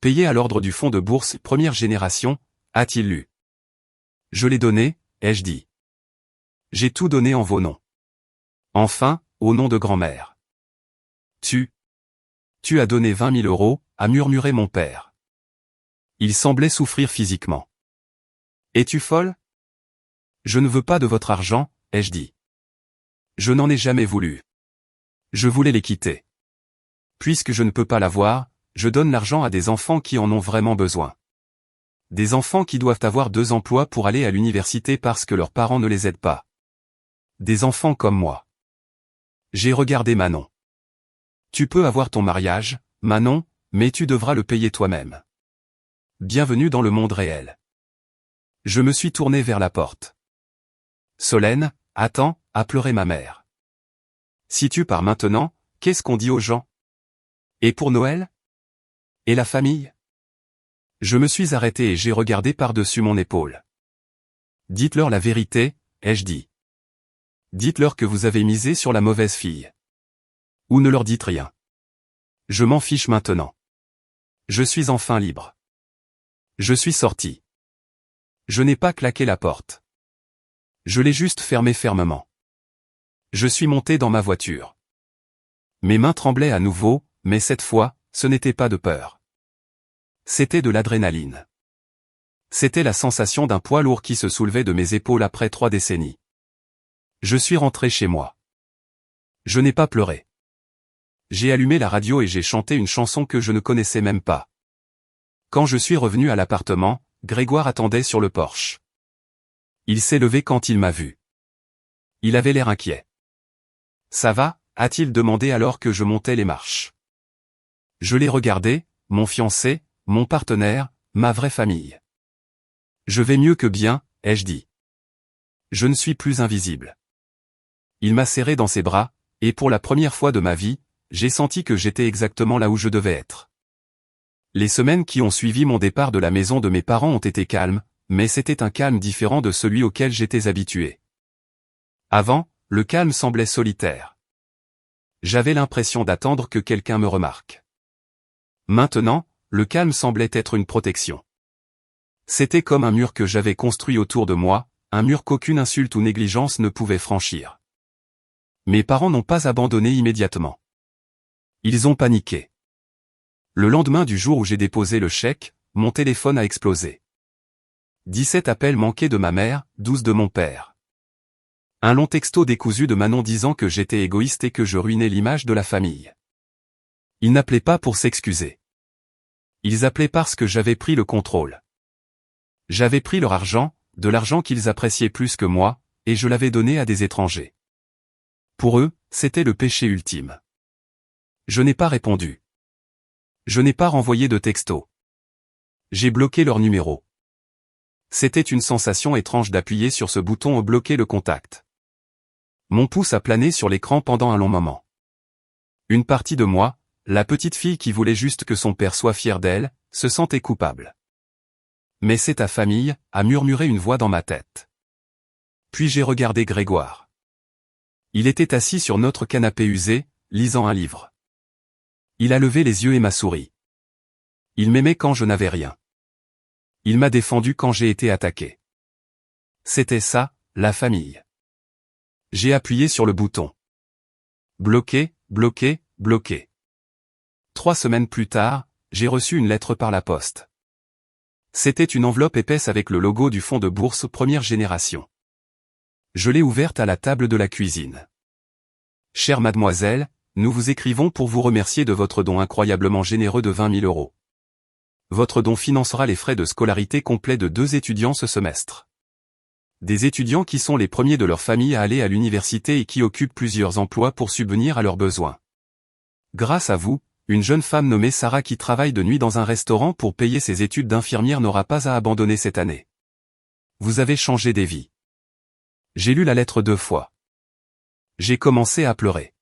Payé à l'ordre du fonds de bourse première génération, a-t-il lu. Je l'ai donné, ai-je dit. J'ai tout donné en vos noms. Enfin, au nom de grand-mère. Tu as donné 20 000 euros, a murmuré mon père. Il semblait souffrir physiquement. Es-tu folle? Je ne veux pas de votre argent, ai-je dit. Je n'en ai jamais voulu. Je voulais les quitter. Puisque je ne peux pas l'avoir, je donne l'argent à des enfants qui en ont vraiment besoin. Des enfants qui doivent avoir 2 emplois pour aller à l'université parce que leurs parents ne les aident pas. Des enfants comme moi. J'ai regardé Manon. Tu peux avoir ton mariage, Manon, mais tu devras le payer toi-même. Bienvenue dans le monde réel. Je me suis tourné vers la porte. Solène, attends, a pleuré ma mère. Si tu pars maintenant, qu'est-ce qu'on dit aux gens? Et pour Noël? Et la famille? Je me suis arrêté et j'ai regardé par-dessus mon épaule. Dites-leur la vérité, ai-je dit. Dites-leur que vous avez misé sur la mauvaise fille. Ou ne leur dites rien. Je m'en fiche maintenant. Je suis enfin libre. Je suis sorti. Je n'ai pas claqué la porte. Je l'ai juste fermée fermement. Je suis monté dans ma voiture. Mes mains tremblaient à nouveau, mais cette fois, ce n'était pas de peur. C'était de l'adrénaline. C'était la sensation d'un poids lourd qui se soulevait de mes épaules après 3 décennies. Je suis rentré chez moi. Je n'ai pas pleuré. J'ai allumé la radio et j'ai chanté une chanson que je ne connaissais même pas. Quand je suis revenu à l'appartement, Grégoire attendait sur le porche. Il s'est levé quand il m'a vu. Il avait l'air inquiet. Ça va, a-t-il demandé alors que je montais les marches. Je l'ai regardé, mon fiancé, mon partenaire, ma vraie famille. Je vais mieux que bien, ai-je dit. Je ne suis plus invisible. Il m'a serré dans ses bras, et pour la première fois de ma vie, j'ai senti que j'étais exactement là où je devais être. Les semaines qui ont suivi mon départ de la maison de mes parents ont été calmes, mais c'était un calme différent de celui auquel j'étais habitué. Avant, le calme semblait solitaire. J'avais l'impression d'attendre que quelqu'un me remarque. Maintenant, le calme semblait être une protection. C'était comme un mur que j'avais construit autour de moi, un mur qu'aucune insulte ou négligence ne pouvait franchir. Mes parents n'ont pas abandonné immédiatement. Ils ont paniqué. Le lendemain du jour où j'ai déposé le chèque, mon téléphone a explosé. 17 appels manqués de ma mère, 12 de mon père. Un long texto décousu de Manon disant que j'étais égoïste et que je ruinais l'image de la famille. Ils n'appelaient pas pour s'excuser. Ils appelaient parce que j'avais pris le contrôle. J'avais pris leur argent, de l'argent qu'ils appréciaient plus que moi, et je l'avais donné à des étrangers. Pour eux, c'était le péché ultime. Je n'ai pas répondu. Je n'ai pas renvoyé de texto. J'ai bloqué leur numéro. C'était une sensation étrange d'appuyer sur ce bouton et bloquer le contact. Mon pouce a plané sur l'écran pendant un long moment. Une partie de moi, la petite fille qui voulait juste que son père soit fier d'elle, se sentait coupable. Mais c'est ta famille, a murmuré une voix dans ma tête. Puis j'ai regardé Grégoire. Il était assis sur notre canapé usé, lisant un livre. Il a levé les yeux et m'a souri. Il m'aimait quand je n'avais rien. Il m'a défendu quand j'ai été attaqué. C'était ça, la famille. J'ai appuyé sur le bouton. Bloqué, bloqué, bloqué. 3 semaines plus tard, j'ai reçu une lettre par la poste. C'était une enveloppe épaisse avec le logo du fonds de bourse première génération. Je l'ai ouverte à la table de la cuisine. Chère mademoiselle, nous vous écrivons pour vous remercier de votre don incroyablement généreux de 20 000 euros. Votre don financera les frais de scolarité complets de 2 étudiants ce semestre. Des étudiants qui sont les premiers de leur famille à aller à l'université et qui occupent plusieurs emplois pour subvenir à leurs besoins. Grâce à vous, une jeune femme nommée Sarah qui travaille de nuit dans un restaurant pour payer ses études d'infirmière n'aura pas à abandonner cette année. Vous avez changé des vies. J'ai lu la lettre 2 fois. J'ai commencé à pleurer.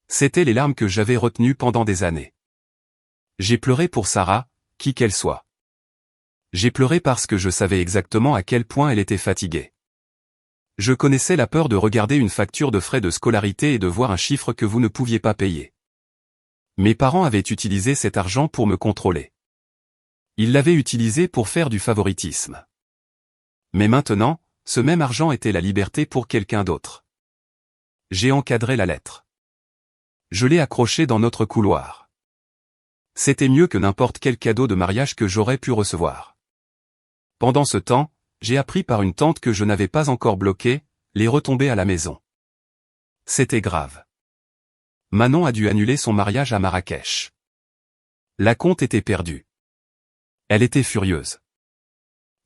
C'étaient les larmes que j'avais retenues pendant des années. J'ai pleuré pour Sarah, qui qu'elle soit. J'ai pleuré parce que je savais exactement à quel point elle était fatiguée. Je connaissais la peur de regarder une facture de frais de scolarité et de voir un chiffre que vous ne pouviez pas payer. Mes parents avaient utilisé cet argent pour me contrôler. Ils l'avaient utilisé pour faire du favoritisme. Mais maintenant, ce même argent était la liberté pour quelqu'un d'autre. J'ai encadré la lettre. Je l'ai accrochée dans notre couloir. C'était mieux que n'importe quel cadeau de mariage que j'aurais pu recevoir. Pendant ce temps, j'ai appris par une tante que je n'avais pas encore bloqué les retombées à la maison. C'était grave. Manon a dû annuler son mariage à Marrakech. La compte était perdue. Elle était furieuse.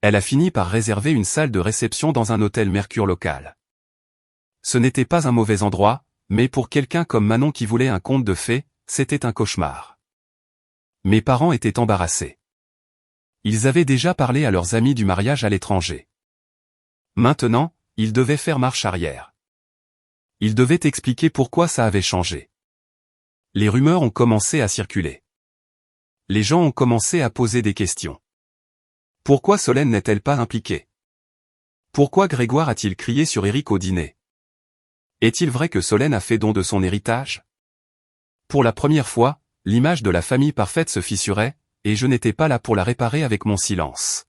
Elle a fini par réserver une salle de réception dans un hôtel Mercure local. Ce n'était pas un mauvais endroit, mais pour quelqu'un comme Manon qui voulait un conte de fées, c'était un cauchemar. Mes parents étaient embarrassés. Ils avaient déjà parlé à leurs amis du mariage à l'étranger. Maintenant, ils devaient faire marche arrière. Ils devaient expliquer pourquoi ça avait changé. Les rumeurs ont commencé à circuler. Les gens ont commencé à poser des questions. Pourquoi Solène n'est-elle pas impliquée? Pourquoi Grégoire a-t-il crié sur Éric au dîner? Est-il vrai que Solène a fait don de son héritage? Pour la première fois, l'image de la famille parfaite se fissurait, et je n'étais pas là pour la réparer avec mon silence.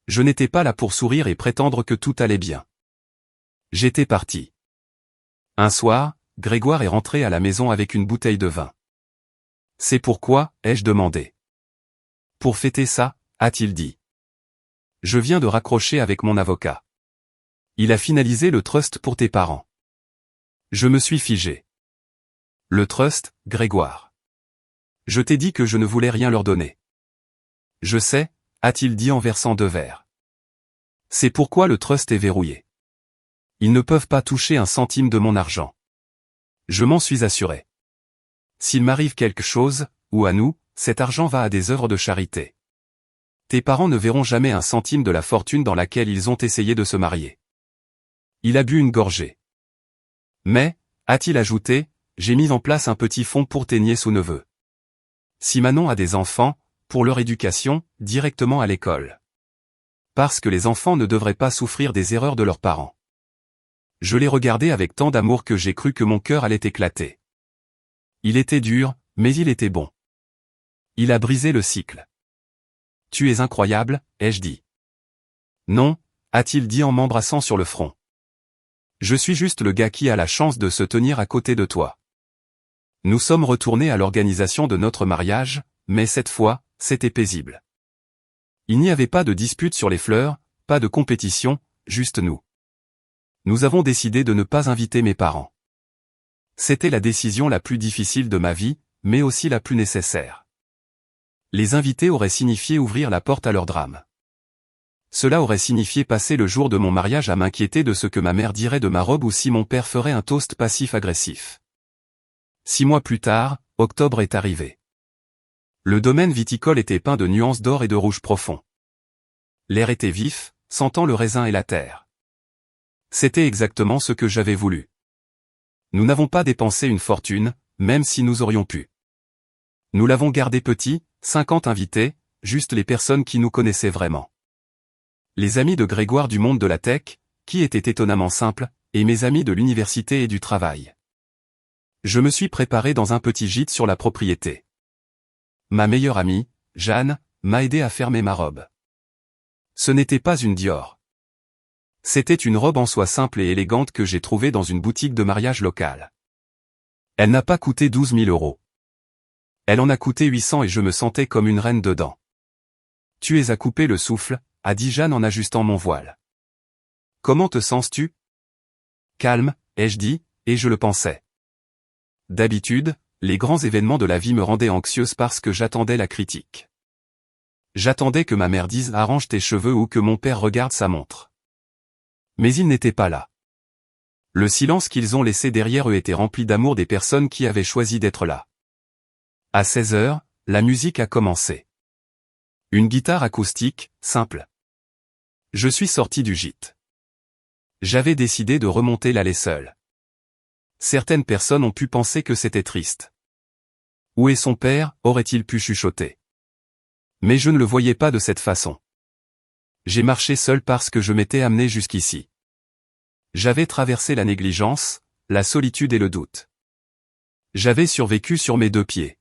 Je n'étais pas là pour sourire et prétendre que tout allait bien. J'étais parti. Un soir, Grégoire est rentré à la maison avec une bouteille de vin. C'est pourquoi, ai-je demandé. Pour fêter ça, a-t-il dit. Je viens de raccrocher avec mon avocat. Il a finalisé le trust pour tes parents. Je me suis figé. Le trust, Grégoire. Je t'ai dit que je ne voulais rien leur donner. Je sais, a-t-il dit en versant 2 verres. C'est pourquoi le trust est verrouillé. Ils ne peuvent pas toucher un centime de mon argent. Je m'en suis assuré. S'il m'arrive quelque chose, ou à nous, cet argent va à des œuvres de charité. Tes parents ne verront jamais un centime de la fortune dans laquelle ils ont essayé de se marier. Il a bu une gorgée. Mais, a-t-il ajouté, j'ai mis en place un petit fonds pour tes nièces ou neveux. Si Manon a des enfants, pour leur éducation, directement à l'école. Parce que les enfants ne devraient pas souffrir des erreurs de leurs parents. Je l'ai regardé avec tant d'amour que j'ai cru que mon cœur allait éclater. Il était dur, mais il était bon. Il a brisé le cycle. Tu es incroyable, ai-je dit. Non, a-t-il dit en m'embrassant sur le front. Je suis juste le gars qui a la chance de se tenir à côté de toi. Nous sommes retournés à l'organisation de notre mariage, mais cette fois, c'était paisible. Il n'y avait pas de dispute sur les fleurs, pas de compétition, juste nous. Nous avons décidé de ne pas inviter mes parents. C'était la décision la plus difficile de ma vie, mais aussi la plus nécessaire. Les invités auraient signifié ouvrir la porte à leur drame. Cela aurait signifié passer le jour de mon mariage à m'inquiéter de ce que ma mère dirait de ma robe ou si mon père ferait un toast passif-agressif. 6 mois plus tard, octobre est arrivé. Le domaine viticole était peint de nuances d'or et de rouge profond. L'air était vif, sentant le raisin et la terre. C'était exactement ce que j'avais voulu. Nous n'avons pas dépensé une fortune, même si nous aurions pu. Nous l'avons gardé petit, 50 invités, juste les personnes qui nous connaissaient vraiment. Les amis de Grégoire du monde de la tech, qui étaient étonnamment simples, et mes amis de l'université et du travail. Je me suis préparé dans un petit gîte sur la propriété. Ma meilleure amie, Jeanne, m'a aidé à fermer ma robe. Ce n'était pas une Dior. C'était une robe en soie simple et élégante que j'ai trouvée dans une boutique de mariage locale. Elle n'a pas coûté 12 000 €. Elle en a coûté 800 et je me sentais comme une reine dedans. Tu es à couper le souffle, a dit Jeanne en ajustant mon voile. Comment te sens-tu? Calme, ai-je dit, et je le pensais. D'habitude, les grands événements de la vie me rendaient anxieuse parce que j'attendais la critique. J'attendais que ma mère dise « arrange tes cheveux » ou que mon père regarde sa montre. Mais ils n'étaient pas là. Le silence qu'ils ont laissé derrière eux était rempli d'amour des personnes qui avaient choisi d'être là. À 16 heures, la musique a commencé. Une guitare acoustique, simple. Je suis sorti du gîte. J'avais décidé de remonter l'allée seul. Certaines personnes ont pu penser que c'était triste. Où est son père, aurait-il pu chuchoter. Mais je ne le voyais pas de cette façon. J'ai marché seul parce que je m'étais amené jusqu'ici. J'avais traversé la négligence, la solitude et le doute. J'avais survécu sur mes 2 pieds.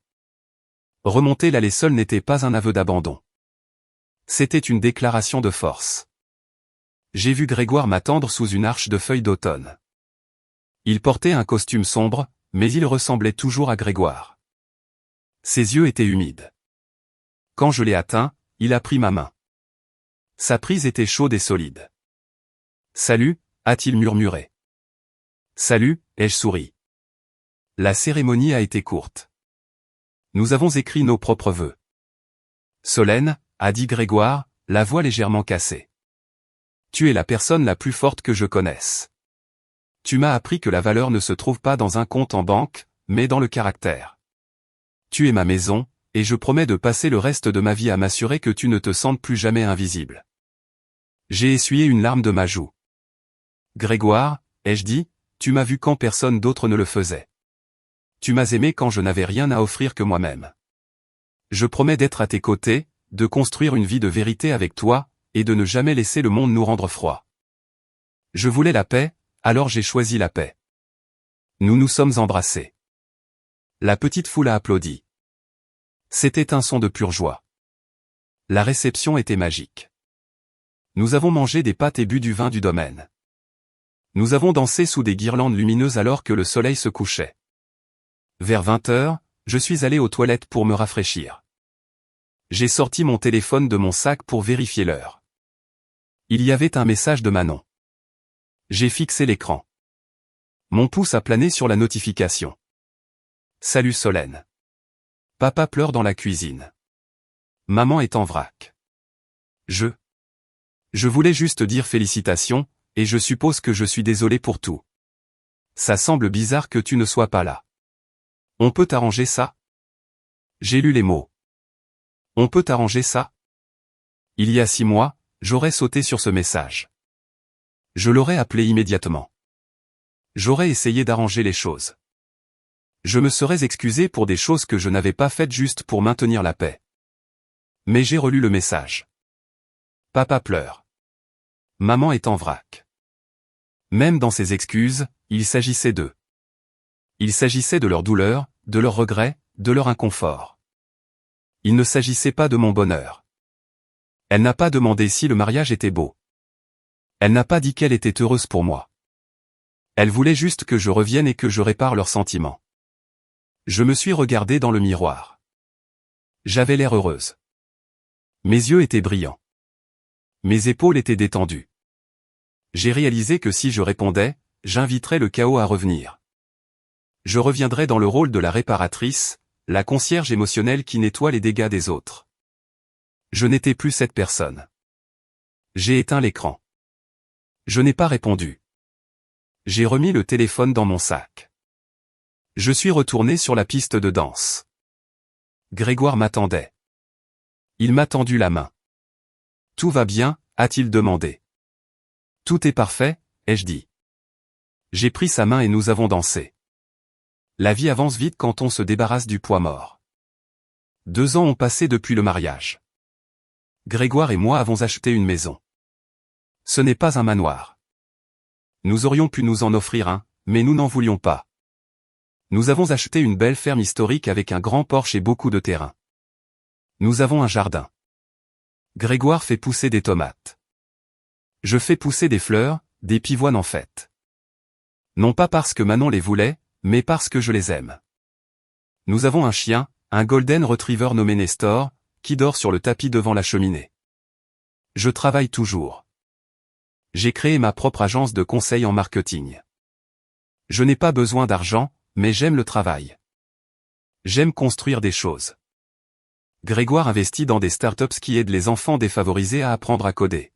Remonter l'allée seul n'était pas un aveu d'abandon. C'était une déclaration de force. J'ai vu Grégoire m'attendre sous une arche de feuilles d'automne. Il portait un costume sombre, mais il ressemblait toujours à Grégoire. Ses yeux étaient humides. Quand je l'ai atteint, il a pris ma main. Sa prise était chaude et solide. « Salut », a-t-il murmuré. « Salut », ai-je souri. La cérémonie a été courte. Nous avons écrit nos propres vœux. Solène, a dit Grégoire, la voix légèrement cassée. Tu es la personne la plus forte que je connaisse. Tu m'as appris que la valeur ne se trouve pas dans un compte en banque, mais dans le caractère. Tu es ma maison, et je promets de passer le reste de ma vie à m'assurer que tu ne te sentes plus jamais invisible. J'ai essuyé une larme de ma joue. Grégoire, ai-je dit, tu m'as vu quand personne d'autre ne le faisait. Tu m'as aimé quand je n'avais rien à offrir que moi-même. Je promets d'être à tes côtés, de construire une vie de vérité avec toi, et de ne jamais laisser le monde nous rendre froid. Je voulais la paix, alors j'ai choisi la paix. Nous nous sommes embrassés. La petite foule a applaudi. C'était un son de pure joie. La réception était magique. Nous avons mangé des pâtes et bu du vin du domaine. Nous avons dansé sous des guirlandes lumineuses alors que le soleil se couchait. Vers 20 heures, je suis allé aux toilettes pour me rafraîchir. J'ai sorti mon téléphone de mon sac pour vérifier l'heure. Il y avait un message de Manon. J'ai fixé l'écran. Mon pouce a plané sur la notification. Salut Solène. Papa pleure dans la cuisine. Maman est en vrac. Je voulais juste dire félicitations, et je suppose que je suis désolé pour tout. Ça semble bizarre que tu ne sois pas là. On peut arranger ça? J'ai lu les mots. On peut arranger ça? Il y a 6 mois, j'aurais sauté sur ce message. Je l'aurais appelé immédiatement. J'aurais essayé d'arranger les choses. Je me serais excusé pour des choses que je n'avais pas faites juste pour maintenir la paix. Mais j'ai relu le message. Papa pleure. Maman est en vrac. Même dans ses excuses, il s'agissait d'eux. Il s'agissait de leur douleur, de leurs regrets, de leur inconfort. Il ne s'agissait pas de mon bonheur. Elle n'a pas demandé si le mariage était beau. Elle n'a pas dit qu'elle était heureuse pour moi. Elle voulait juste que je revienne et que je répare leurs sentiments. Je me suis regardé dans le miroir. J'avais l'air heureuse. Mes yeux étaient brillants. Mes épaules étaient détendues. J'ai réalisé que si je répondais, j'inviterais le chaos à revenir. Je reviendrais dans le rôle de la réparatrice, la concierge émotionnelle qui nettoie les dégâts des autres. Je n'étais plus cette personne. J'ai éteint l'écran. Je n'ai pas répondu. J'ai remis le téléphone dans mon sac. Je suis retourné sur la piste de danse. Grégoire m'attendait. Il m'a tendu la main. Tout va bien, a-t-il demandé. Tout est parfait, ai-je dit. J'ai pris sa main et nous avons dansé. La vie avance vite quand on se débarrasse du poids mort. 2 ans ont passé depuis le mariage. Grégoire et moi avons acheté une maison. Ce n'est pas un manoir. Nous aurions pu nous en offrir un, mais nous n'en voulions pas. Nous avons acheté une belle ferme historique avec un grand porche et beaucoup de terrain. Nous avons un jardin. Grégoire fait pousser des tomates. Je fais pousser des fleurs, des pivoines en fait. Non pas parce que Manon les voulait, mais parce que je les aime. Nous avons un chien, un golden retriever nommé Nestor, qui dort sur le tapis devant la cheminée. Je travaille toujours. J'ai créé ma propre agence de conseil en marketing. Je n'ai pas besoin d'argent, mais j'aime le travail. J'aime construire des choses. Grégoire investit dans des startups qui aident les enfants défavorisés à apprendre à coder.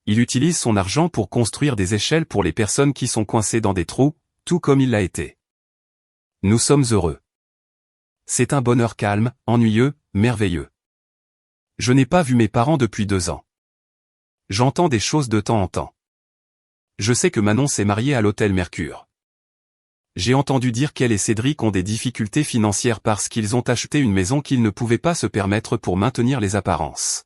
Il utilise son argent pour construire des échelles pour les personnes qui sont coincées dans des trous, tout comme il l'a été. Nous sommes heureux. C'est un bonheur calme, ennuyeux, merveilleux. Je n'ai pas vu mes parents depuis 2 ans. J'entends des choses de temps en temps. Je sais que Manon s'est mariée à l'hôtel Mercure. J'ai entendu dire qu'elle et Cédric ont des difficultés financières parce qu'ils ont acheté une maison qu'ils ne pouvaient pas se permettre pour maintenir les apparences.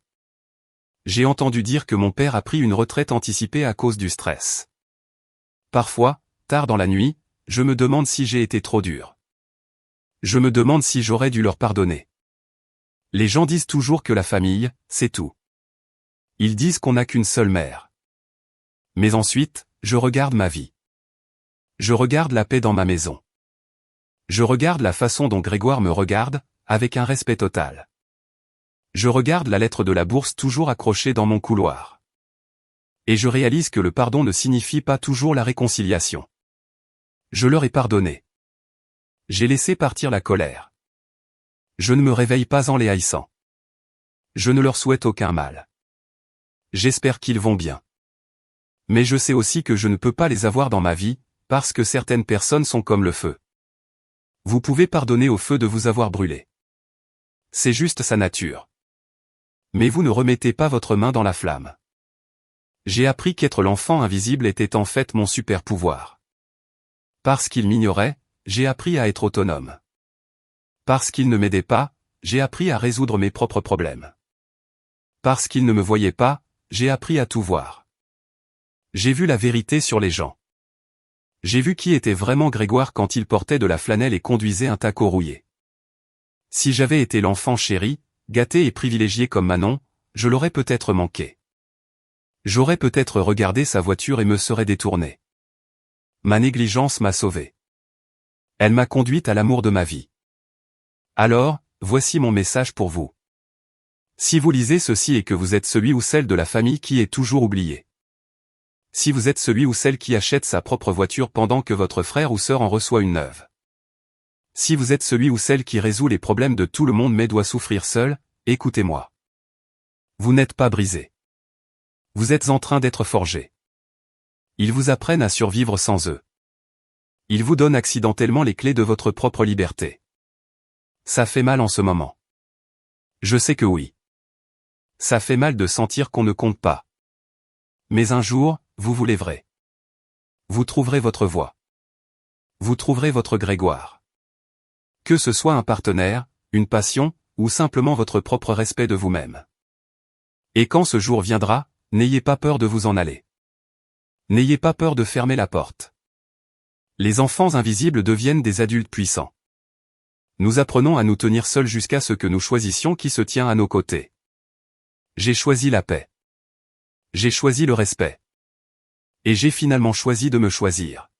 J'ai entendu dire que mon père a pris une retraite anticipée à cause du stress. Parfois, tard dans la nuit, je me demande si j'ai été trop dur. Je me demande si j'aurais dû leur pardonner. Les gens disent toujours que la famille, c'est tout. Ils disent qu'on n'a qu'une seule mère. Mais ensuite, je regarde ma vie. Je regarde la paix dans ma maison. Je regarde la façon dont Grégoire me regarde, avec un respect total. Je regarde la lettre de la bourse toujours accrochée dans mon couloir. Et je réalise que le pardon ne signifie pas toujours la réconciliation. Je leur ai pardonné. J'ai laissé partir la colère. Je ne me réveille pas en les haïssant. Je ne leur souhaite aucun mal. J'espère qu'ils vont bien. Mais je sais aussi que je ne peux pas les avoir dans ma vie, parce que certaines personnes sont comme le feu. Vous pouvez pardonner au feu de vous avoir brûlé. C'est juste sa nature. Mais vous ne remettez pas votre main dans la flamme. J'ai appris qu'être l'enfant invisible était en fait mon super pouvoir. Parce qu'il m'ignorait, j'ai appris à être autonome. Parce qu'il ne m'aidait pas, j'ai appris à résoudre mes propres problèmes. Parce qu'il ne me voyait pas, j'ai appris à tout voir. J'ai vu la vérité sur les gens. J'ai vu qui était vraiment Grégoire quand il portait de la flanelle et conduisait un taco rouillé. Si j'avais été l'enfant chéri, gâté et privilégié comme Manon, je l'aurais peut-être manqué. J'aurais peut-être regardé sa voiture et me serais détourné. Ma négligence m'a sauvé. Elle m'a conduite à l'amour de ma vie. Alors, voici mon message pour vous. Si vous lisez ceci et que vous êtes celui ou celle de la famille qui est toujours oublié. Si vous êtes celui ou celle qui achète sa propre voiture pendant que votre frère ou sœur en reçoit une neuve. Si vous êtes celui ou celle qui résout les problèmes de tout le monde mais doit souffrir seul, écoutez-moi. Vous n'êtes pas brisé. Vous êtes en train d'être forgé. Ils vous apprennent à survivre sans eux. Ils vous donnent accidentellement les clés de votre propre liberté. Ça fait mal en ce moment. Je sais que oui. Ça fait mal de sentir qu'on ne compte pas. Mais un jour, vous vous lèverez. Vous trouverez votre voie. Vous trouverez votre Grégoire. Que ce soit un partenaire, une passion, ou simplement votre propre respect de vous-même. Et quand ce jour viendra, n'ayez pas peur de vous en aller. N'ayez pas peur de fermer la porte. Les enfants invisibles deviennent des adultes puissants. Nous apprenons à nous tenir seuls jusqu'à ce que nous choisissions qui se tient à nos côtés. J'ai choisi la paix. J'ai choisi le respect. Et j'ai finalement choisi de me choisir.